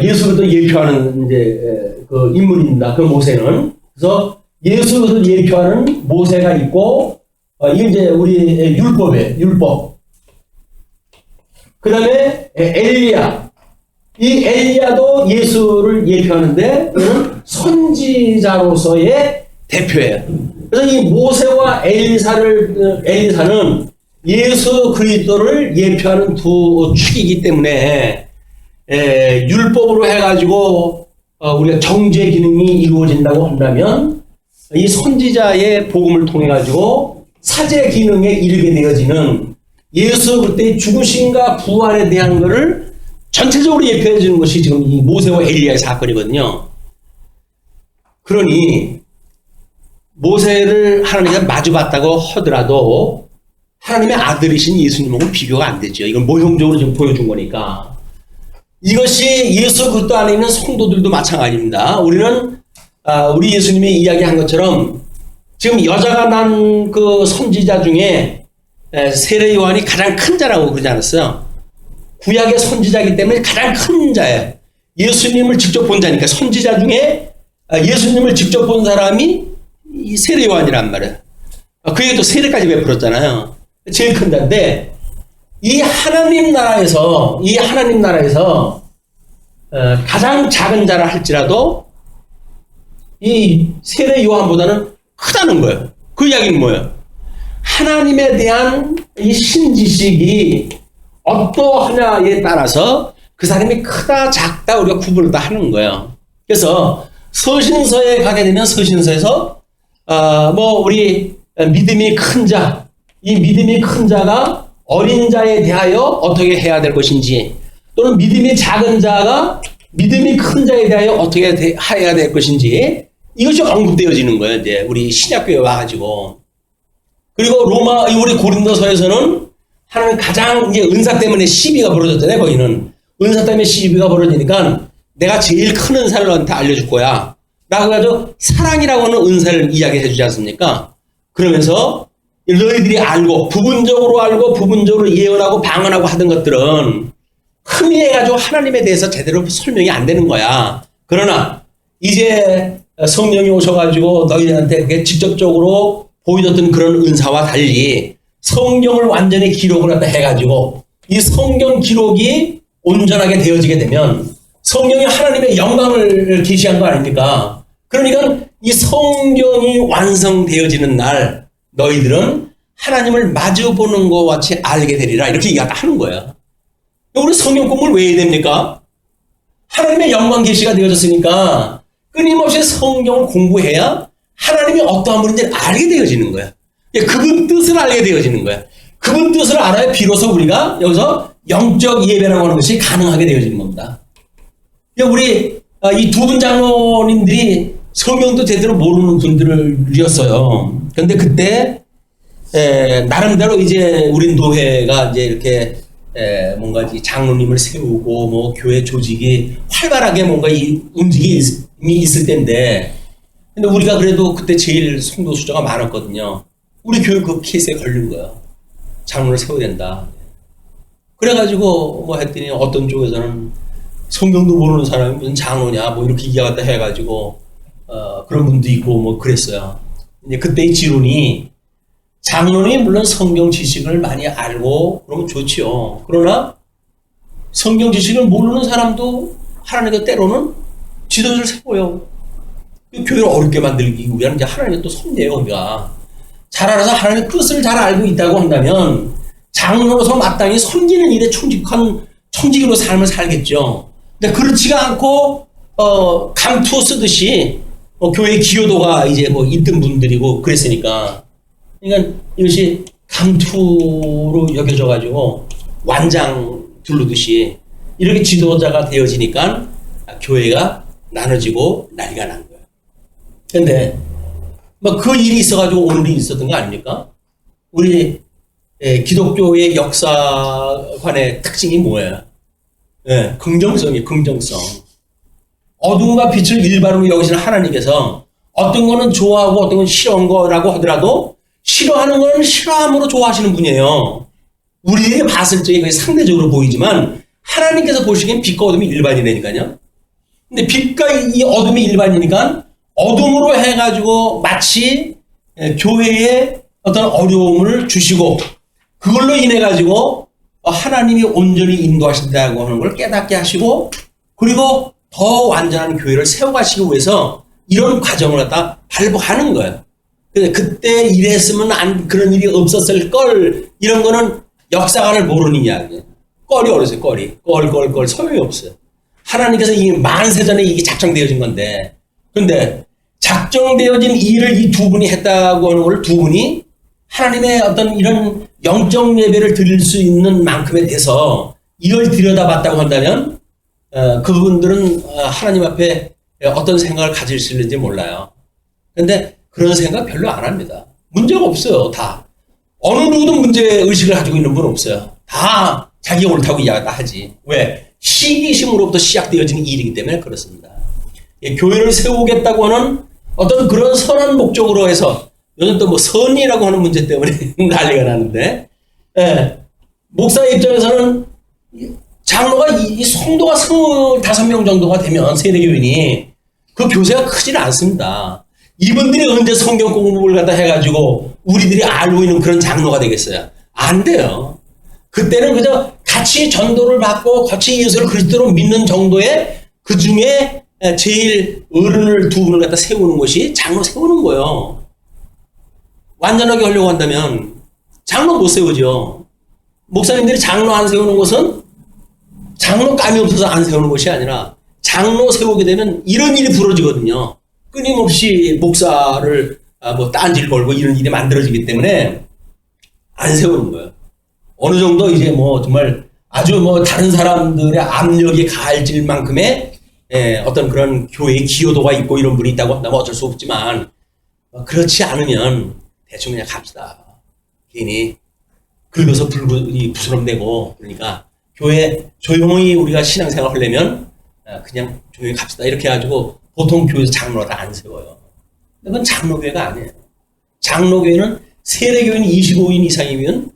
예수 그리스도 예표하는 이제 그 인물입니다. 그 모세는. 그래서 예수 그리스도 예표하는 모세가 있고, 이제 우리 율법. 그 다음에 엘리야. 이 엘리야도 예수를 예표하는데 그는 선지자로서의 대표예요. 그래서 이 모세와 엘리사는 예수 그리스도를 예표하는 두 축이기 때문에 율법으로 해가지고 우리가 정죄 기능이 이루어진다고 한다면 이 선지자의 복음을 통해 가지고 사제 기능에 이르게 되어지는 예수 그리스도의 죽으심과 부활에 대한 것을 전체적으로 예표해 주는 것이 지금 이 모세와 엘리야의 사건이거든요. 그러니 모세를 하나님과 마주봤다고 하더라도 하나님의 아들이신 예수님하고 비교가 안 되죠. 이건 모형적으로 지금 보여준 거니까. 이것이 예수 그리스도 안에 있는 성도들도 마찬가지입니다. 우리는 우리 예수님이 이야기한 것처럼 지금 여자가 난 그 선지자 중에 세례 요한이 가장 큰 자라고 그러지 않았어요? 구약의 선지자이기 때문에 가장 큰 자예요. 예수님을 직접 본 자니까 선지자 중에 예수님을 직접 본 사람이 이 세례 요한이란 말이에요. 그게 또 세례까지 베풀었잖아요. 제일 큰 자인데 이 하나님 나라에서 가장 작은 자라 할지라도 이 세례 요한보다는 크다는 거예요. 그 이야기는 뭐예요? 하나님에 대한 이 신지식이 어떠하냐에 따라서 그 사람이 크다 작다 우리가 구분을 다 하는 거예요. 그래서 서신서에 가게 되면 서신서에서 우리 믿음이 큰 자, 이 믿음이 큰 자가 어린 자에 대하여 어떻게 해야 될 것인지, 또는 믿음이 작은 자가 믿음이 큰 자에 대하여 어떻게 해야 될 것인지, 이것이 언급되어지는 거예요. 이제 우리 신약교회에 와가지고. 그리고 우리 고린도서에서는 하나님 가장 이제 은사 때문에 시비가 벌어졌잖아요. 거기는 은사 때문에 시비가 벌어지니까 내가 제일 큰 은사를 너한테 알려줄 거야 라고 해서 사랑이라고 하는 은사를 이야기해 주지 않습니까? 그러면서 너희들이 알고 부분적으로 예언하고 방언하고 하던 것들은 흥미해가지고 하나님에 대해서 제대로 설명이 안 되는 거야. 그러나 이제 성령이 오셔가지고 너희들한테 직접적으로 보여줬던 그런 은사와 달리 성경을 완전히 기록을 갖다 해가지고 이 성경 기록이 온전하게 되어지게 되면 성경이 하나님의 영광을 계시한 거 아닙니까? 그러니까 이 성경이 완성되어지는 날 너희들은 하나님을 마주보는 것 같이 알게 되리라 이렇게 이야기하는 거예요. 우리 성경 공부를 왜 해야 됩니까? 하나님의 영광 계시가 되어졌으니까 끊임없이 성경을 공부해야 하나님이 어떠한 분인지를 알게 되어지는 거야. 그분 뜻을 알게 되어지는 거야. 그분 뜻을 알아야 비로소 우리가 여기서 영적 예배라고 하는 것이 가능하게 되어지는 겁니다. 우리 이 두 분 장로님들이 성경도 제대로 모르는 분들이었어요. 그런데 그때 나름대로 이제 우리 노회가 이제 이렇게 뭔가 장로님을 세우고 뭐 교회 조직이 활발하게 뭔가 이 움직임이 있을 때인데, 근데 우리가 그래도 그때 제일 성도 숫자가 많았거든요. 우리 교회 그 케이스에 걸린 거야. 장로를 세워야 된다. 그래가지고 뭐 했더니 어떤 쪽에서는 성경도 모르는 사람이 무슨 장로냐 뭐 이렇게 이야기하다 해가지고 그런 분도 있고 뭐 그랬어요. 이제 그때의 지론이 장로는 물론 성경 지식을 많이 알고 그러면 좋지요. 그러나 성경 지식을 모르는 사람도 하나님께 때로는 지도자를 세워요. 교회를 어렵게 만들기 위한 이제 하나님의 또 섭리예요. 우리가 잘 알아서 하나님의 뜻을 잘 알고 있다고 한다면 장로로서 마땅히 섬기는 일에 충직한 청지기로 삶을 살겠죠. 근데 그렇지가 않고 감투 쓰듯이 교회 기여도가 이제 뭐 있던 분들이고 그랬으니까, 그러니까 이것이 감투로 여겨져 가지고 완장 두르듯이 이렇게 지도자가 되어지니까 교회가 나눠지고 난리가 난 거예요. 근데 뭐 그 일이 있어가지고 오늘이 있었던 거 아닙니까? 우리 기독교의 역사관의 특징이 뭐예요? 긍정성이에요. 긍정성. 어둠과 빛을 일반으로 여기시는 하나님께서 어떤 거는 좋아하고 어떤 건 싫어한 거라고 하더라도 싫어하는 거는 싫어함으로 좋아하시는 분이에요. 우리에게 봤을 적에 그게 상대적으로 보이지만 하나님께서 보시기엔 빛과 어둠이 일반이라니까요. 근데 빛과 이 어둠이 일반이니까 어둠으로 해가지고 마치 교회에 어떤 어려움을 주시고 그걸로 인해가지고 하나님이 온전히 인도하신다고 하는 걸 깨닫게 하시고, 그리고 더 완전한 교회를 세워가시기 위해서 이런 과정을 갖다 발복하는 거예요. 근데 그때 이랬으면 그런 일이 없었을 걸, 이런 거는 역사관을 모르는 이야기예요. 껄이 어려서요, 껄이. 껄, 소용이 없어요. 하나님께서 이 만세 전에 이게 작정되어진 건데, 근데 작정되어진 일을 이 두 분이 했다고 하는 걸 두 분이 하나님의 어떤 이런 영적 예배를 드릴 수 있는 만큼에 대해서 이걸 들여다봤다고 한다면, 그분들은 하나님 앞에 어떤 생각을 가질 수 있는지 몰라요. 근데 그런 생각 별로 안 합니다. 문제가 없어요, 다. 어느 누구도 문제의식을 가지고 있는 분 없어요. 다 자기가 옳다고 이야기다 하지. 왜? 시기심으로부터 시작되어진 일이기 때문에 그렇습니다. 교회를 세우겠다고 하는 어떤 그런 선한 목적으로 해서, 요즘 또 뭐 선이라고 하는 문제 때문에 난리가 나는데, 목사의 입장에서는 장로가 이 성도가 25명 정도가 되면 세대교인이 그 교세가 크지는 않습니다. 이분들이 언제 성경 공부를 갖다 해가지고 우리들이 알고 있는 그런 장로가 되겠어요? 안 돼요. 그때는 그저 같이 전도를 받고 같이 예수를 그리스도로 믿는 정도의 그 중에 제일 어른을 두 분을 갖다 세우는 것이 장로 세우는 거예요. 완전하게 하려고 한다면 장로 못 세우죠. 목사님들이 장로 안 세우는 것은 장로감이 없어서 안 세우는 것이 아니라 장로 세우게 되면 이런 일이 벌어지거든요. 끊임없이 목사를 뭐 딴질 걸고 이런 일이 만들어지기 때문에 안 세우는 거예요. 어느 정도 이제 뭐 정말 아주 뭐 다른 사람들의 압력이 가해질 만큼의 어떤 그런 교회의 기여도가 있고 이런 분이 있다고 한다면 어쩔 수 없지만, 그렇지 않으면 대충 그냥 갑시다. 괜히 긁어서 부스럼되고, 그러니까 교회 조용히 우리가 신앙생활 하려면 그냥 조용히 갑시다. 이렇게 해가지고 보통 교회에서 장로를 안 세워요. 그건 장로교회가 아니에요. 장로교회는 세례교인 25인 이상이면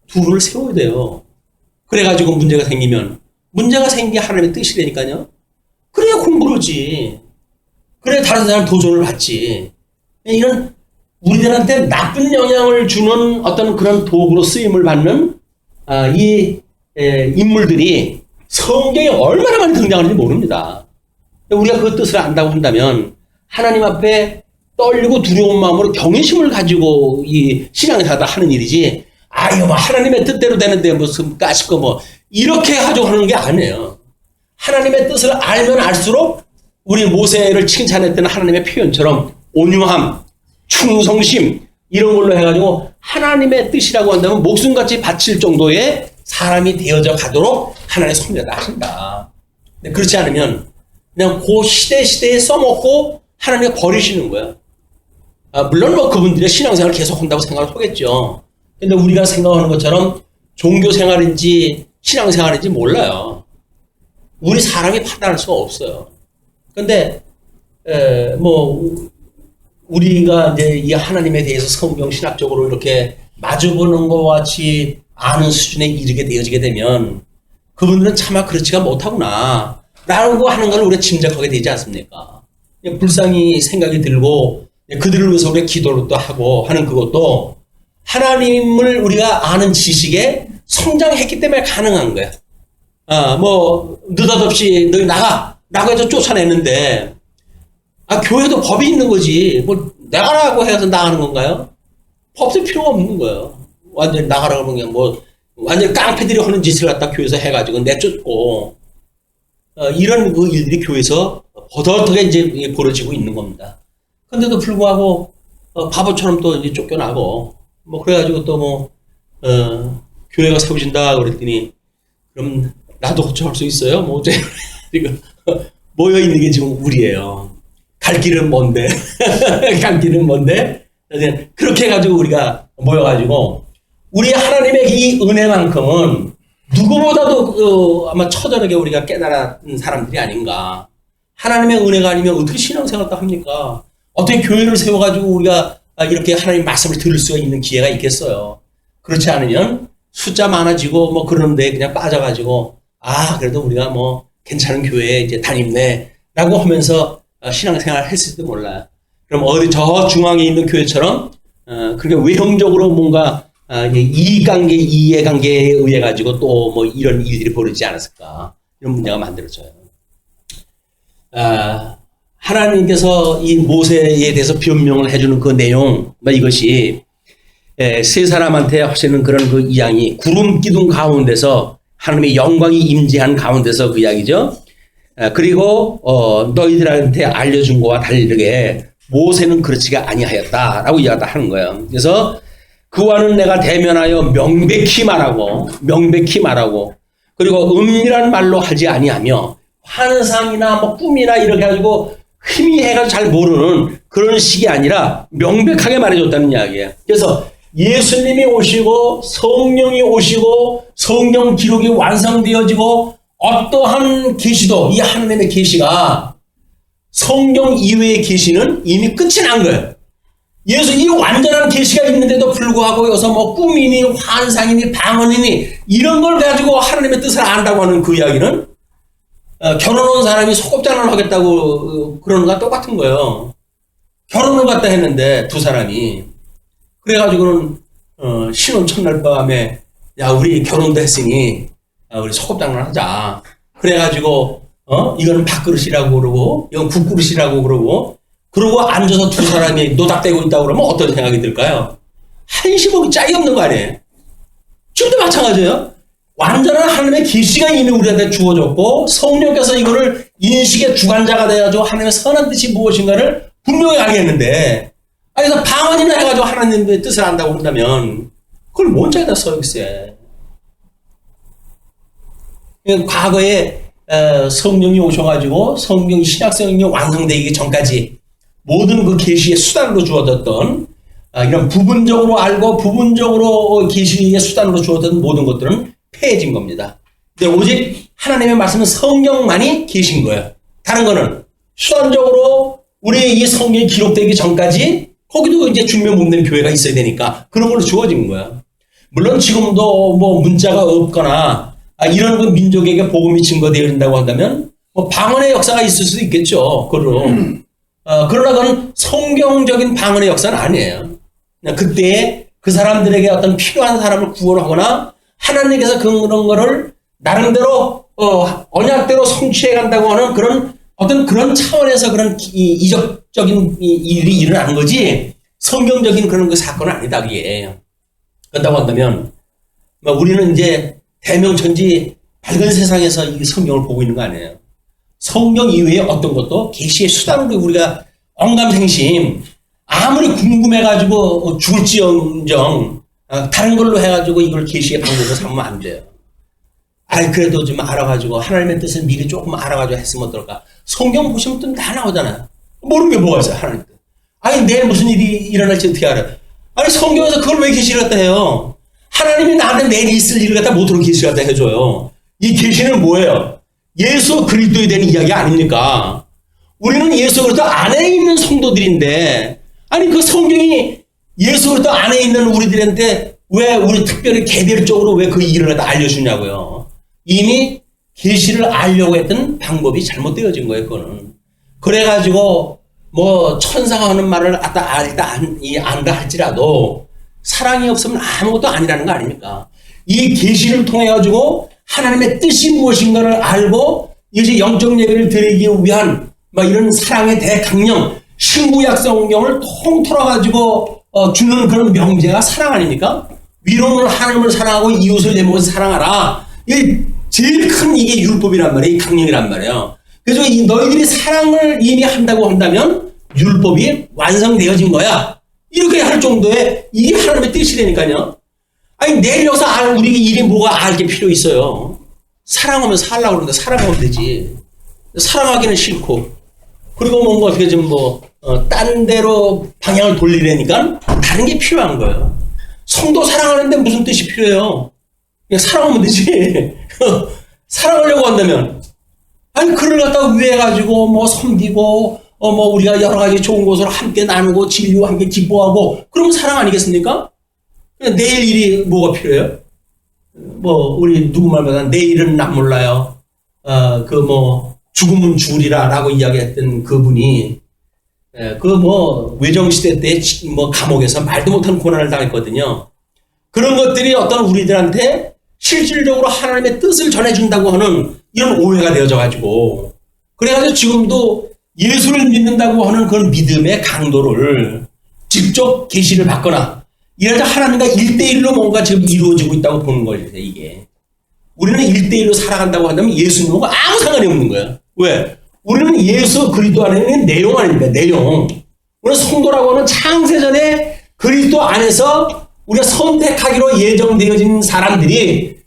두 분을 세워야 돼요. 그래가지고 문제가 생기면, 문제가 생긴 게 하나님의 뜻이라니까요. 그래야 공부를 하지. 그래야 다른 사람 도전을 받지. 이런 우리들한테 나쁜 영향을 주는 어떤 그런 도구로 쓰임을 받는 이 인물들이 성경에 얼마나 많이 등장하는지 모릅니다. 우리가 그 뜻을 안다고 한다면 하나님 앞에 떨리고 두려운 마음으로 경외심을 가지고 이 신앙생활을 하는 일이지, 이거 뭐 하나님의 뜻대로 되는데 무슨 까짓거 뭐 이렇게 가지고 하는 게 아니에요. 하나님의 뜻을 알면 알수록 우리 모세를 칭찬했던 하나님의 표현처럼 온유함, 충성심 이런 걸로 해가지고 하나님의 뜻이라고 한다면 목숨같이 바칠 정도의 사람이 되어져 가도록 하나님의 섭리가 하신다. 그렇지 않으면 그냥 그 시대에 써먹고 하나님이 버리시는 거예요. 물론 뭐 그분들의 신앙생활을 계속 한다고 생각을 하겠죠. 근데 우리가 생각하는 것처럼 종교생활인지 신앙생활인지 몰라요. 우리 사람이 판단할 수가 없어요. 근데 뭐 우리가 이제 이 하나님에 대해서 성경 신학적으로 이렇게 마주보는 것과 같이 아는 수준에 이르게 되어지게 되면 그분들은 차마 그렇지가 못하구나 라고 하는 걸 우리가 짐작하게 되지 않습니까? 불쌍히 생각이 들고 그들을 위해서 우리가 기도를 또 하고 하는 그것도 하나님을 우리가 아는 지식에 성장했기 때문에 가능한 거야. 뭐 느닷없이 너희 나가라고 해서 쫓아내는데, 교회도 법이 있는 거지. 뭐 나가라고 해서 나가는 건가요? 법도 필요가 없는 거예요. 완전히 나가라고 하면 그냥 뭐 완전 깡패들이 하는 짓을 갖다 교회에서 해가지고 내쫓고, 이런 그 일들이 교회에서 버젓하게 이제 벌어지고 있는 겁니다. 근데도 불구하고 바보처럼 또 이제 쫓겨나고 뭐 그래가지고 또 뭐 교회가 세우신다 그랬더니 그럼 나도 호초할 수 있어요? 뭐 어째 지금 모여 있는 게 지금 우리예요. 갈 길은 먼데 갈 길은 먼데 그렇게 해가지고 우리가 모여가지고 우리 하나님의 이 은혜만큼은 누구보다도 아마 처절하게 우리가 깨달은 사람들이 아닌가. 하나님의 은혜가 아니면 어떻게 신앙생활을 합니까? 어떻게 교회를 세워가지고 우리가 이렇게 하나님 말씀을 들을 수가 있는 기회가 있겠어요. 그렇지 않으면 숫자 많아지고 뭐 그런데 그냥 빠져가지고 그래도 우리가 뭐 괜찮은 교회에 이제 다닙네 라고 하면서 신앙생활을 했을지도 몰라요. 그럼 어디 저 중앙에 있는 교회처럼 그렇게 외형적으로 뭔가 이해관계에 의해 가지고 또 뭐 이런 일들이 벌어지지 않았을까, 이런 문제가 만들어져요. 하나님께서 이 모세에 대해서 변명을 해주는 그 내용, 이것이 세 사람한테 하시는 그런 그 이야기, 구름 기둥 가운데서 하나님의 영광이 임재한 가운데서 그 이야기죠. 그리고 너희들한테 알려준 거와 다르게 모세는 그렇지가 아니하였다라고 이야기를 하는 거예요. 그래서 그와는 내가 대면하여 명백히 말하고 그리고 은밀한 말로 하지 아니하며 환상이나 뭐 꿈이나 이렇게 가지고 희미해가지고 잘 모르는 그런 식이 아니라 명백하게 말해줬다는 이야기예요. 그래서 예수님이 오시고 성령이 오시고 성령 기록이 완성되어지고 어떠한 계시도 이 하나님의 계시가 성경 이외의 계시는 이미 끝이 난 거예요. 예수 이 완전한 계시가 있는데도 불구하고 여기서 뭐 꿈이니 환상이니 방언이니 이런 걸 가지고 하나님의 뜻을 안다고 하는 그 이야기는 결혼 온 사람이 소꿉장난을 하겠다고 그러는 거랑 똑같은 거예요. 결혼을 갖다 했는데 두 사람이 그래가지고는 신혼 첫날 밤에 야 우리 결혼도 했으니 우리 소꿉장난 하자. 그래가지고 이거는 밥그릇이라고 그러고 이건 국그릇이라고 그러고 앉아서 두 사람이 노닥대고 있다고 그러면 어떤 생각이 들까요? 한시복이 짝이 없는 거 아니에요? 지금도 마찬가지예요. 완전한 하나님의 계시가 이미 우리한테 주어졌고 성령께서 이거를 인식의 주관자가 돼가지고 하나님의 선한 뜻이 무엇인가를 분명히 알겠는데 그래서 방언이나 해가지고 하나님의 뜻을 안다고 한다면 그걸 뭔 짝에다 써야겠어요. 과거에 성령이 오셔가지고 성경이 신약성경이 완성되기 전까지 모든 그 계시의 수단으로 주어졌던 이런 부분적으로 알고 부분적으로 계시의 수단으로 주어졌던 모든 것들은 폐해진 겁니다. 근데 오직 하나님의 말씀은 성경만이 계신 거예요. 다른 거는 수단적으로 우리 이 성경이 기록되기 전까지 거기도 이제 중매 몸된 교회가 있어야 되니까 그런 걸로 주어진 거예요. 물론 지금도 뭐 문자가 없거나 이런 그 민족에게 복음이 증거되어야 된다고 한다면 뭐 방언의 역사가 있을 수도 있겠죠. 그러나 그건 성경적인 방언의 역사는 아니에요. 그때 그 사람들에게 어떤 필요한 사람을 구원하거나 하나님께서 그런 거를 나름대로 언약대로 성취해 간다고 하는 그런 차원에서 그런 이적적인 일이 일어나는 거지 성경적인 그런 그 사건은 아니다 그게. 그렇다고 한다면 우리는 이제 대명천지 밝은 세상에서 이 성경을 보고 있는 거 아니에요. 성경 이외에 어떤 것도 계시의 수단으로 우리가 언감생심 아무리 궁금해가지고 죽을지언정 다른 걸로 해가지고 이걸 계시의 방법으로 삼으면 안 돼요. 그래도 좀 알아가지고 하나님의 뜻을 미리 조금 알아가지고 했으면 어떨까. 성경 보시면 또 다 나오잖아요. 모르는 게 뭐가 있어요 하나님 뜻. 내일 무슨 일이 일어날지 어떻게 알아요. 성경에서 그걸 왜 계시를 갖다 해요. 하나님이 나한테 내일 있을 일을 갖다 못하는 계시 갖다 해줘요. 이 계시는 뭐예요? 예수 그리스도에 대한 이야기 아닙니까? 우리는 예수 그리스도 안에 있는 성도들인데 그 성경이 예수 그리스도 안에 있는 우리들한테 왜 우리 특별히 개별적으로 왜 그 일을 갖다 알려주냐고요. 이미 계시를 알려고 했던 방법이 잘못되어진 거예요. 그거는. 그래가지고 뭐 천사가 하는 말을 안다 할지라도 사랑이 없으면 아무것도 아니라는 거 아닙니까? 이 계시를 통해 가지고 하나님의 뜻이 무엇인가를 알고 이것이 영적 예배를 드리기 위한 이런 사랑의 대강령 신구약 성경을 통틀어 가지고 주는 그런 명제가 사랑 아닙니까? 위로는 하나님을 사랑하고 이웃을 내 몸에서 사랑하라. 이게 제일 큰 이게 율법이란 말이에요. 이 강령이란 말이에요. 그래서 너희들이 사랑을 이미 한다고 한다면 율법이 완성되어진 거야. 이렇게 할 정도의 이게 하나님의 뜻이라니까요. 내일 여기서 우리 일이 뭐가 알 게 필요 있어요. 사랑하면 살라고 그러는데 사랑하면 되지. 사랑하기는 싫고 그리고 뭔가 어떻게 좀 딴 데로 방향을 돌리려니까 다른 게 필요한 거예요. 성도 사랑하는데 무슨 뜻이 필요해요? 그냥 사랑하면 되지. 사랑하려고 한다면 그를 갖다가 위해가지고 섬기고 우리가 여러 가지 좋은 것을 함께 나누고 진리와 함께 기뻐하고 그러면 사랑 아니겠습니까? 내일 일이 뭐가 필요해요? 우리 누구 말보다 내일은 난 몰라요. 죽으면 죽으리라 라고 이야기했던 그분이 외정시대 때 감옥에서 말도 못하는 고난을 당했거든요. 그런 것들이 어떤 우리들한테 실질적으로 하나님의 뜻을 전해준다고 하는 이런 오해가 되어져가지고 그래가지고 지금도 예수를 믿는다고 하는 그런 믿음의 강도를 직접 계시를 받거나 이래서 하나님과 1대1로 뭔가 지금 이루어지고 있다고 보는 거예요. 이게 우리는 1대1로 살아간다고 한다면 예수님과 아무 상관이 없는 거야. 왜? 우리는 예수 그리스도 안에 있는 내용 아닙니까? 내용. 우리는 성도라고 하는 창세전에 그리스도 안에서 우리가 선택하기로 예정되어진 사람들이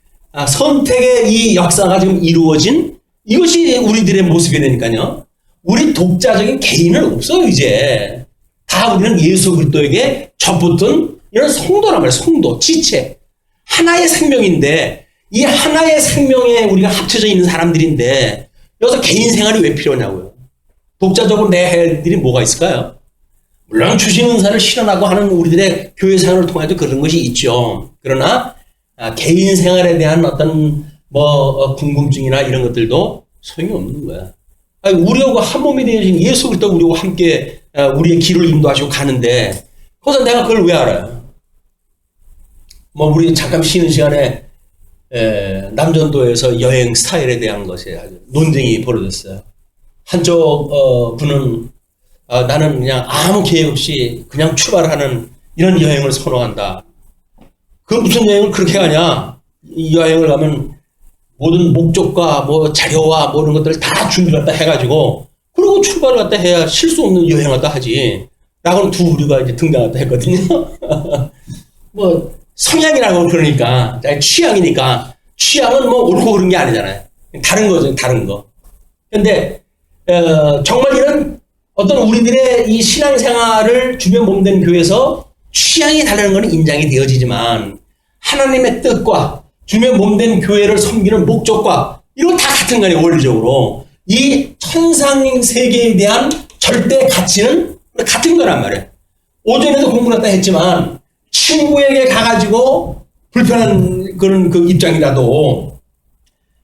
선택의 이 역사가 지금 이루어진 이것이 우리들의 모습이 되니까요. 우리 독자적인 개인은 없어요. 이제 다 우리는 예수 그리스도에게 접붙은 이런 성도란 말이에요. 성도, 지체. 하나의 생명인데 이 하나의 생명에 우리가 합쳐져 있는 사람들인데 여기서 개인 생활이 왜 필요하냐고요. 독자적으로 내 할 일이 뭐가 있을까요? 물론 주신 은사를 실현하고 하는 우리들의 교회 생활을 통해서 그런 것이 있죠. 그러나 개인 생활에 대한 어떤 궁금증이나 이런 것들도 소용이 없는 거야. 우리하고 한 몸이 되어진 예수 그리스도 우리하고 함께 우리의 길을 인도하시고 가는데 거기서 내가 그걸 왜 알아요? 우리 잠깐 쉬는 시간에 남전도에서 여행 스타일에 대한 것에 아주 논쟁이 벌어졌어요. 한쪽 분은 나는 그냥 아무 계획 없이 그냥 출발하는 이런 여행을 선호한다. 그 무슨 여행을 그렇게 가냐? 이 여행을 가면 모든 목적과 자료와 이런 것들을 다 준비를 갖다 해가지고 그리고 출발을 갖다 해야 실수 없는 여행을 갖다 하지. 라고는 두 부류가 이제 등장했다 했거든요. 성향이라고 그러니까 취향이니까 취향은 옳고 그른 게 아니잖아요. 다른 거죠, 다른 거. 근데 정말 이런 어떤 우리들의 이 신앙생활을 주변 몸된 교회에서 취향이 다르는 것은 인정이 되어지지만 하나님의 뜻과 주변 몸된 교회를 섬기는 목적과 이런 다 같은 거 아니에요. 원리적으로 이 천상 세계에 대한 절대 가치는 같은 거란 말이에요. 오전에도 공부를 했다 했지만 친구에게 가가지고 불편한 그런 그 입장이라도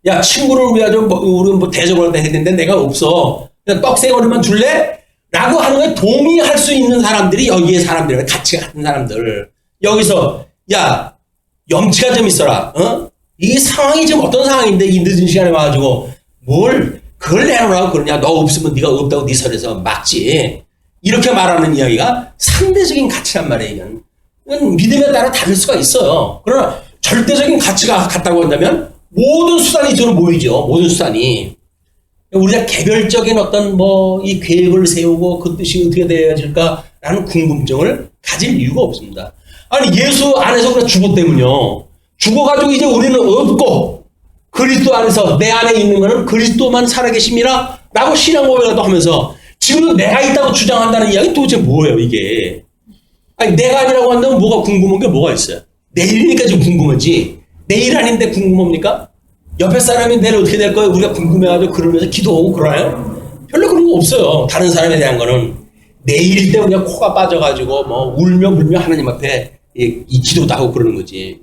야 친구를 위하여 우리 대접을 했다 했는데 내가 없어 그냥 떡새거리만 줄래? 라고 하는 거에 동의할 수 있는 사람들이 여기에 사람들이에요. 가치가 같은 사람들. 여기서 야 염치가 좀 있어라. 이 상황이 지금 어떤 상황인데 이 늦은 시간에 와가지고 뭘 그걸 내놓으라고 그러냐. 너 없으면 네가 없다고 네 선에서 막지. 이렇게 말하는 이야기가 상대적인 가치란 말이에요. 이건 믿음에 따라 다를 수가 있어요. 그러나 절대적인 가치가 같다고 한다면 모든 수단이 저로 모이죠. 모든 수단이. 우리가 개별적인 어떤 이 계획을 세우고 그 뜻이 어떻게 되어질까라는 궁금증을 가질 이유가 없습니다. 아니 예수 안에서 우리가 죽었다면요. 죽어가지고 이제 우리는 없고 그리스도 안에서 내 안에 있는 거는 그리스도만 살아계심이라 라고 신앙 고백을 하면서 지금도 내가 있다고 주장한다는 이야기 도대체 뭐예요 이게. 아니 내가 아니라고 한다면 뭐가 궁금한 게 뭐가 있어요. 내일이니까 지금 궁금하지. 내일 아닌데 궁금합니까? 옆에 사람이 내일 어떻게 될 거예요? 우리가 궁금해가지고 그러면서 기도하고 그러나요? 별로 그런 거 없어요. 다른 사람에 대한 거는. 내일일 때 그냥 코가 빠져가지고 울며 물며 하나님 앞에 이 기도도 하고 그러는 거지.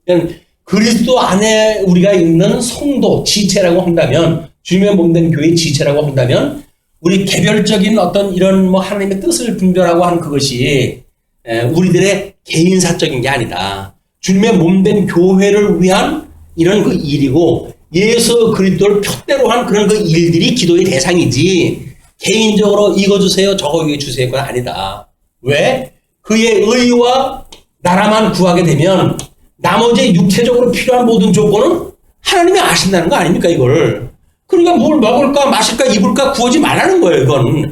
그냥 그리스도 안에 우리가 있는 성도, 지체라고 한다면 주님의 몸된 교회의 지체라고 한다면 우리 개별적인 어떤 이런 하나님의 뜻을 분별하고 하는 그것이 우리들의 개인사적인 게 아니다. 주님의 몸된 교회를 위한 이런 그 일이고 예수 그리스도를 표대로 한 그런 그 일들이 기도의 대상이지 개인적으로 이거 주세요 저거 주세요가 아니다. 왜? 그의 의와 나라만 구하게 되면 나머지 육체적으로 필요한 모든 조건은 하나님이 아신다는 거 아닙니까 이걸. 그러니까 뭘 먹을까 마실까 입을까 구하지 말라는 거예요.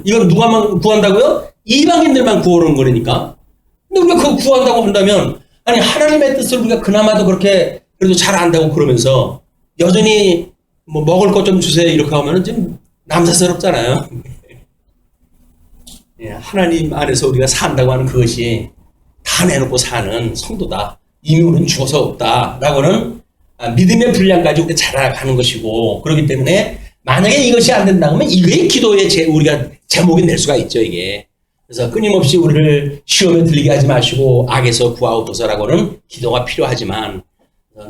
이건 누가만 구한다고요? 이방인들만 구하는 거니까. 근데 우리가 그거 구한다고 한다면 아니 하나님의 뜻을 우리가 그나마도 그렇게 그래도 잘 안다고 그러면서 여전히 먹을 것 좀 주세요 이렇게 하면은 좀 남사스럽잖아요. 예, 하나님 안에서 우리가 산다고 하는 그것이 다 내놓고 사는 성도다. 이미 우리는 죽어서 없다라고는 믿음의 분량까지 우리가 자라가는 것이고 그렇기 때문에 만약에 이것이 안 된다고 하면 이거의 기도의 우리가 제목이 낼 수가 있죠 이게. 그래서 끊임없이 우리를 시험에 들리게 하지 마시고 악에서 구하옵소서라고는 기도가 필요하지만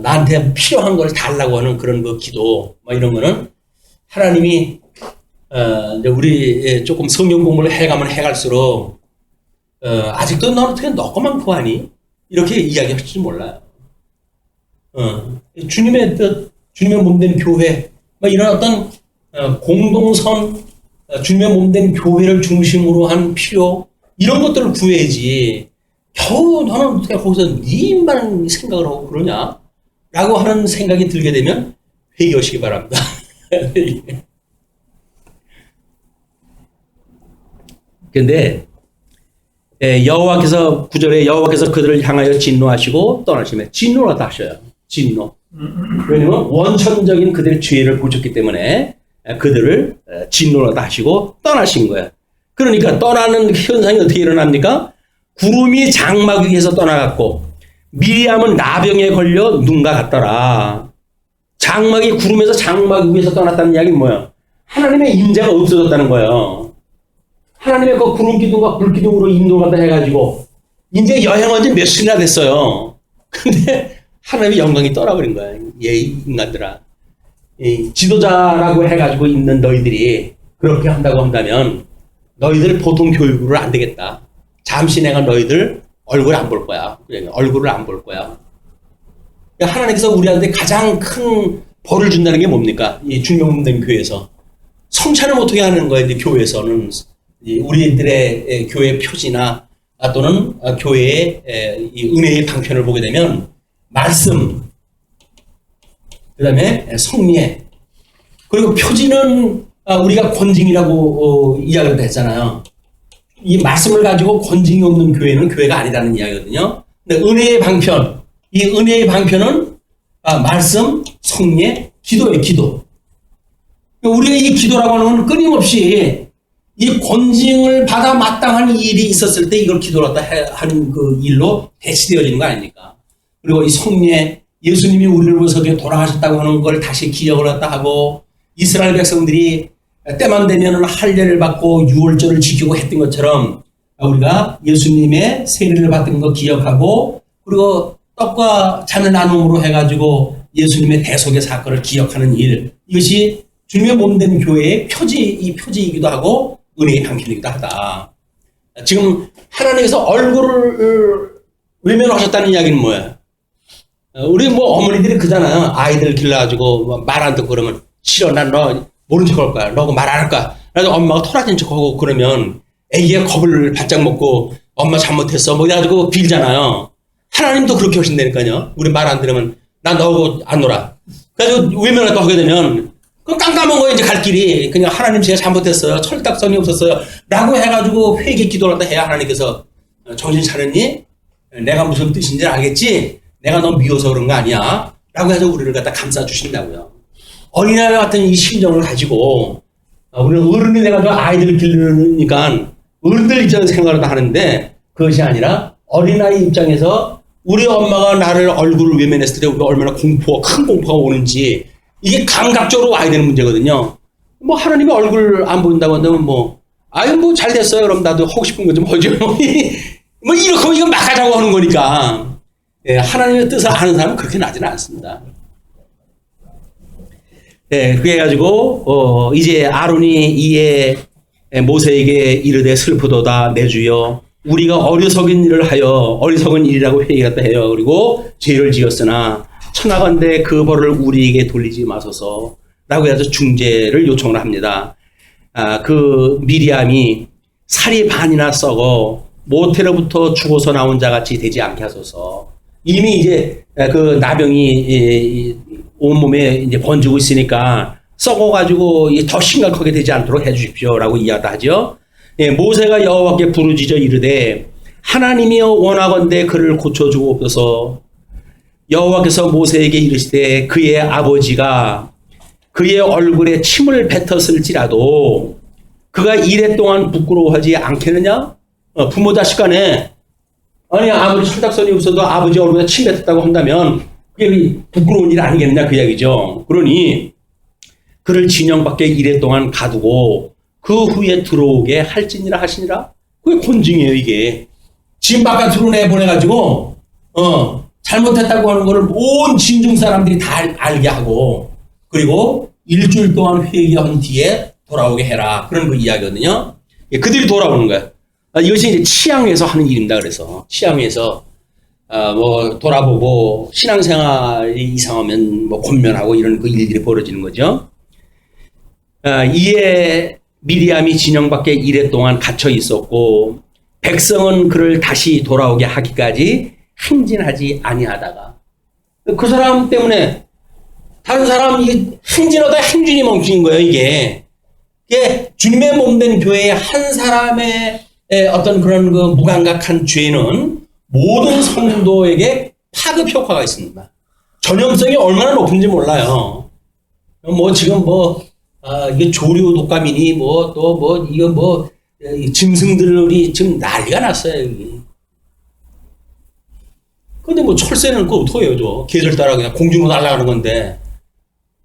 나한테 필요한 걸 달라고 하는 그런 그 기도 이런 거는 하나님이 이제 우리 조금 성경 공부를 해가면 해갈수록 아직도 너 어떻게 너 것만 구하니? 이렇게 이야기할지 몰라요. 주님의 뜻, 주님의 몸된 교회 이런 어떤 공동선 주님의 몸된 교회를 중심으로 한 필요, 이런 것들을 구해야지. 겨우 너는 어떻게 거기서 네 입만 생각을 하고 그러냐? 라고 하는 생각이 들게 되면 회개하시기 바랍니다. 근데 여호와께서 9절에 여호와께서 그들을 향하여 진노하시고 떠나시면 진노라도 하셔요. 진노. 왜냐면 원천적인 그들의 죄를 보셨기 때문에 그들을 진노라도 하시고 떠나신 거예요. 그러니까 떠나는 현상이 어떻게 일어납니까? 구름이 장막 위에서 떠나갔고 미리암은 나병에 걸려 눈과 같더라. 장막이 구름에서 장막 위에서 떠났다는 이야기는 뭐예요? 하나님의 임재가 없어졌다는 거예요. 하나님의 그 구름 기둥과 불 기둥으로 인도받다 해가지고 이제 여행한 지 몇십이나 됐어요. 근데 하나님의 영광이 떠나버린 거예요. 인간들아. 이 지도자라고 해가지고 있는 너희들이 그렇게 한다고 한다면 너희들 보통 교육으로 안 되겠다. 잠시 내가 너희들 얼굴 안 볼 거야. 얼굴을 안 볼 거야. 하나님께서 우리한테 가장 큰 벌을 준다는 게 뭡니까? 이 중용된 교회에서 성찬을 어떻게 하는 거예요? 교회에서는 우리들의 교회 표지나 또는 교회의 이 은혜의 방편을 보게 되면 말씀, 그 다음에 성례, 그리고 표지는 우리가 권징이라고 이야기를 했잖아요. 이 말씀을 가지고 권징이 없는 교회는 교회가 아니라는 이야기거든요. 근데 은혜의 방편, 이 은혜의 방편은 말씀, 성례, 기도예요. 기도. 우리가 이 기도라고 하는 건 끊임없이 이 권징을 받아 마땅한 일이 있었을 때 이걸 기도로 하는 그 일로 대치되어지는 거 아닙니까? 그리고 이 성례, 예수님이 우리를 위해서 돌아가셨다고 하는 걸 다시 기억을 했다 하고 이스라엘 백성들이 때만 되면 할례를 받고 유월절을 지키고 했던 것처럼 우리가 예수님의 세례를 받은 거 기억하고 그리고 떡과 잔을 나눔으로 해가지고 예수님의 대속의 사건을 기억하는 일, 이것이 주님의 몸된 교회의 표지이기도 하고 은혜의 방편이기도 하다. 지금 하나님께서 얼굴을 외면하셨다는 이야기는 뭐예요? 우리 어머니들이 그잖아요. 아이들 길러가지고 말 안 듣고 그러면 싫어. 난 너 모른 척 할 거야. 너하고 말 안 할 거야. 그래서 엄마가 토라진 척하고 그러면 애기가 겁을 바짝 먹고 엄마 잘못했어. 이래가지고 빌잖아요. 하나님도 그렇게 하신다니까요. 우리 말 안 들으면 난 너하고 안 놀아. 그래가지고 외면을 하게 되면 그 깜깜한 거에 이제 갈 길이 그냥 하나님 제가 잘못했어요. 철딱선이 없었어요. 라고 해가지고 회개 기도를 한다 해야 하나님께서 정신 차렸니? 내가 무슨 뜻인지 알겠지? 내가 너 미워서 그런 거 아니야. 라고 해서 우리를 갖다 감싸주신다고요. 어린아이 같은 이 심정을 가지고 우리는 어른이 돼가지고 아이들을 기르니까 어른들 입장에서 생각을 다 하는데 그것이 아니라 어린아이 입장에서 우리 엄마가 나를 얼굴을 외면했을 때 우리가 얼마나 큰 공포가 오는지 이게 감각적으로 와야 되는 문제거든요. 하나님의 얼굴 안 보인다고 한다면 잘 됐어요. 그럼 나도 하고 싶은 거 좀 하죠. 이렇게 하면 이거 막 하자고 하는 거니까. 예, 하나님의 뜻을 아는 사람은 그렇게 나지는 않습니다. 예, 그래가지고, 이제 아론이 이에 모세에게 이르되 슬프도다 내 주여 우리가 어리석은 일이라고 회개했다 해요. 그리고 죄를 지었으나 천하건대 그 벌을 우리에게 돌리지 마소서 라고 해서 중재를 요청을 합니다. 그 미리암이 살이 반이나 썩어 모태로부터 죽어서 나온 자같이 되지 않게 하소서. 이미 이제 그 나병이 온몸에 이제 번지고 있으니까 썩어가지고 더 심각하게 되지 않도록 해주십시오라고 이야기를 하죠. 예, 모세가 여호와께 부르짖어 이르되 하나님이여 원하건대 그를 고쳐주옵소서. 여호와께서 모세에게 이르시되 그의 아버지가 그의 얼굴에 침을 뱉었을지라도 그가 이래 동안 부끄러워하지 않겠느냐? 부모 자식 간에 아니 아무리 철딱선이 없어도 아버지 얼굴에 침 뱉었다고 한다면 그게 부끄러운 일 아니겠느냐 그 이야기죠. 그러니 그를 진영 밖에 이래 동안 가두고 그 후에 들어오게 할지니라 하시니라. 그게 권징이에요. 이게 진 바깥으로 내보내가지고 잘못했다고 하는 거를 온 진중 사람들이 다 알게 하고 그리고 일주일 동안 회개한 뒤에 돌아오게 해라. 그런 그 이야기거든요. 그들이 돌아오는 거예요. 이것이 이제 치앙에서 하는 일입니다. 그래서 치앙에서 돌아보고 신앙생활이 이상하면 권면하고 이런 그 일들이 벌어지는 거죠. 이에 미리암이 진영 밖에 이래 동안 갇혀 있었고 백성은 그를 다시 돌아오게 하기까지 행진하지 아니하다가 그 사람 때문에 다른 사람 이게 행진하다 행진이 멈춘 거예요. 이게 주님의 몸된 교회의 한 사람의 어떤 그런 그 무감각한 죄는 모든 성도에게 파급 효과가 있습니다. 전염성이 얼마나 높은지 몰라요. 뭐 지금 이게 조류 독감이니 이거 짐승들이 지금 난리가 났어요, 여기. 근데 뭐 철새는 그거 어떡해요, 저. 계절 따라 그냥 공중으로 날아가는 건데.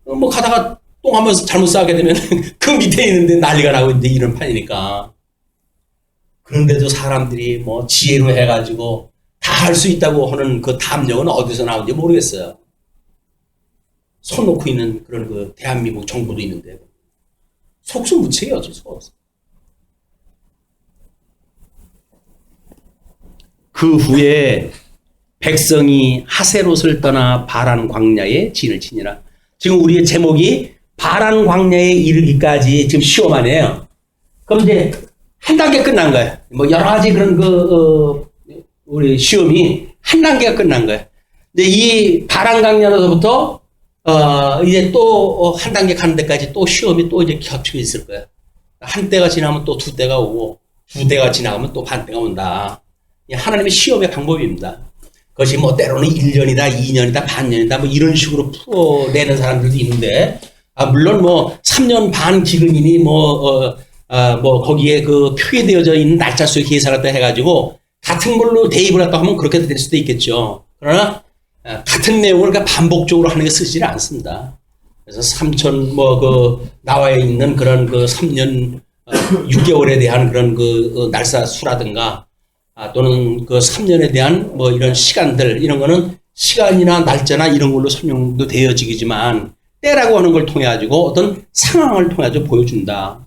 뭐 가다가 똥 한번 잘못 싸게 되면 그 밑에 있는데 난리가 나고 있는데 이런 판이니까. 그런데도 사람들이 뭐 지혜로 해가지고 다 할 수 있다고 하는 그 담력은 어디서 나오는지 모르겠어요. 손 놓고 있는 그런 그 대한민국 정부도 있는데. 속수무책이 어쩔 수가 없어. 그 후에 백성이 하세롯을 떠나 바란 광야에 진을 치니라. 지금 우리의 제목이 바란 광야에 이르기까지 지금 시험 안이에요. 그럼 이제 한 단계 끝난 거예요. 뭐 여러 가지 그런 우리 시험이 한 단계가 끝난 거예요. 근데 이 바란 광야로부터 이제 또 한 단계 가는 데까지 또 시험이 또 이제 겹치고 있을 거예요. 한 때가 지나면 또 두 때가 오고 두 때가 지나가면 또 반 때가 온다. 하나님의 시험의 방법입니다. 그것이 뭐 때로는 1년이다, 2년이다, 반년이다 뭐 이런 식으로 풀어내는 사람들도 있는데 물론 뭐 3년 반 기근이니 거기에 그 표기되어져 있는 날짜 수의 계산을 또 해가지고 같은 걸로 대입을 했다 하면 그렇게 될 수도 있겠죠. 그러나 같은 내용을 반복적으로 하는 게 쓰지는 않습니다. 그래서 3천 나와 있는 그런 그 3년 6개월에 대한 그런 그 날짜 수라든가 또는 그 3년에 대한 뭐 이런 시간들 이런 거는 시간이나 날짜나 이런 걸로 설명도 되어지지만 때라고 하는 걸 통해 가지고 어떤 상황을 통해 가지고 보여준다.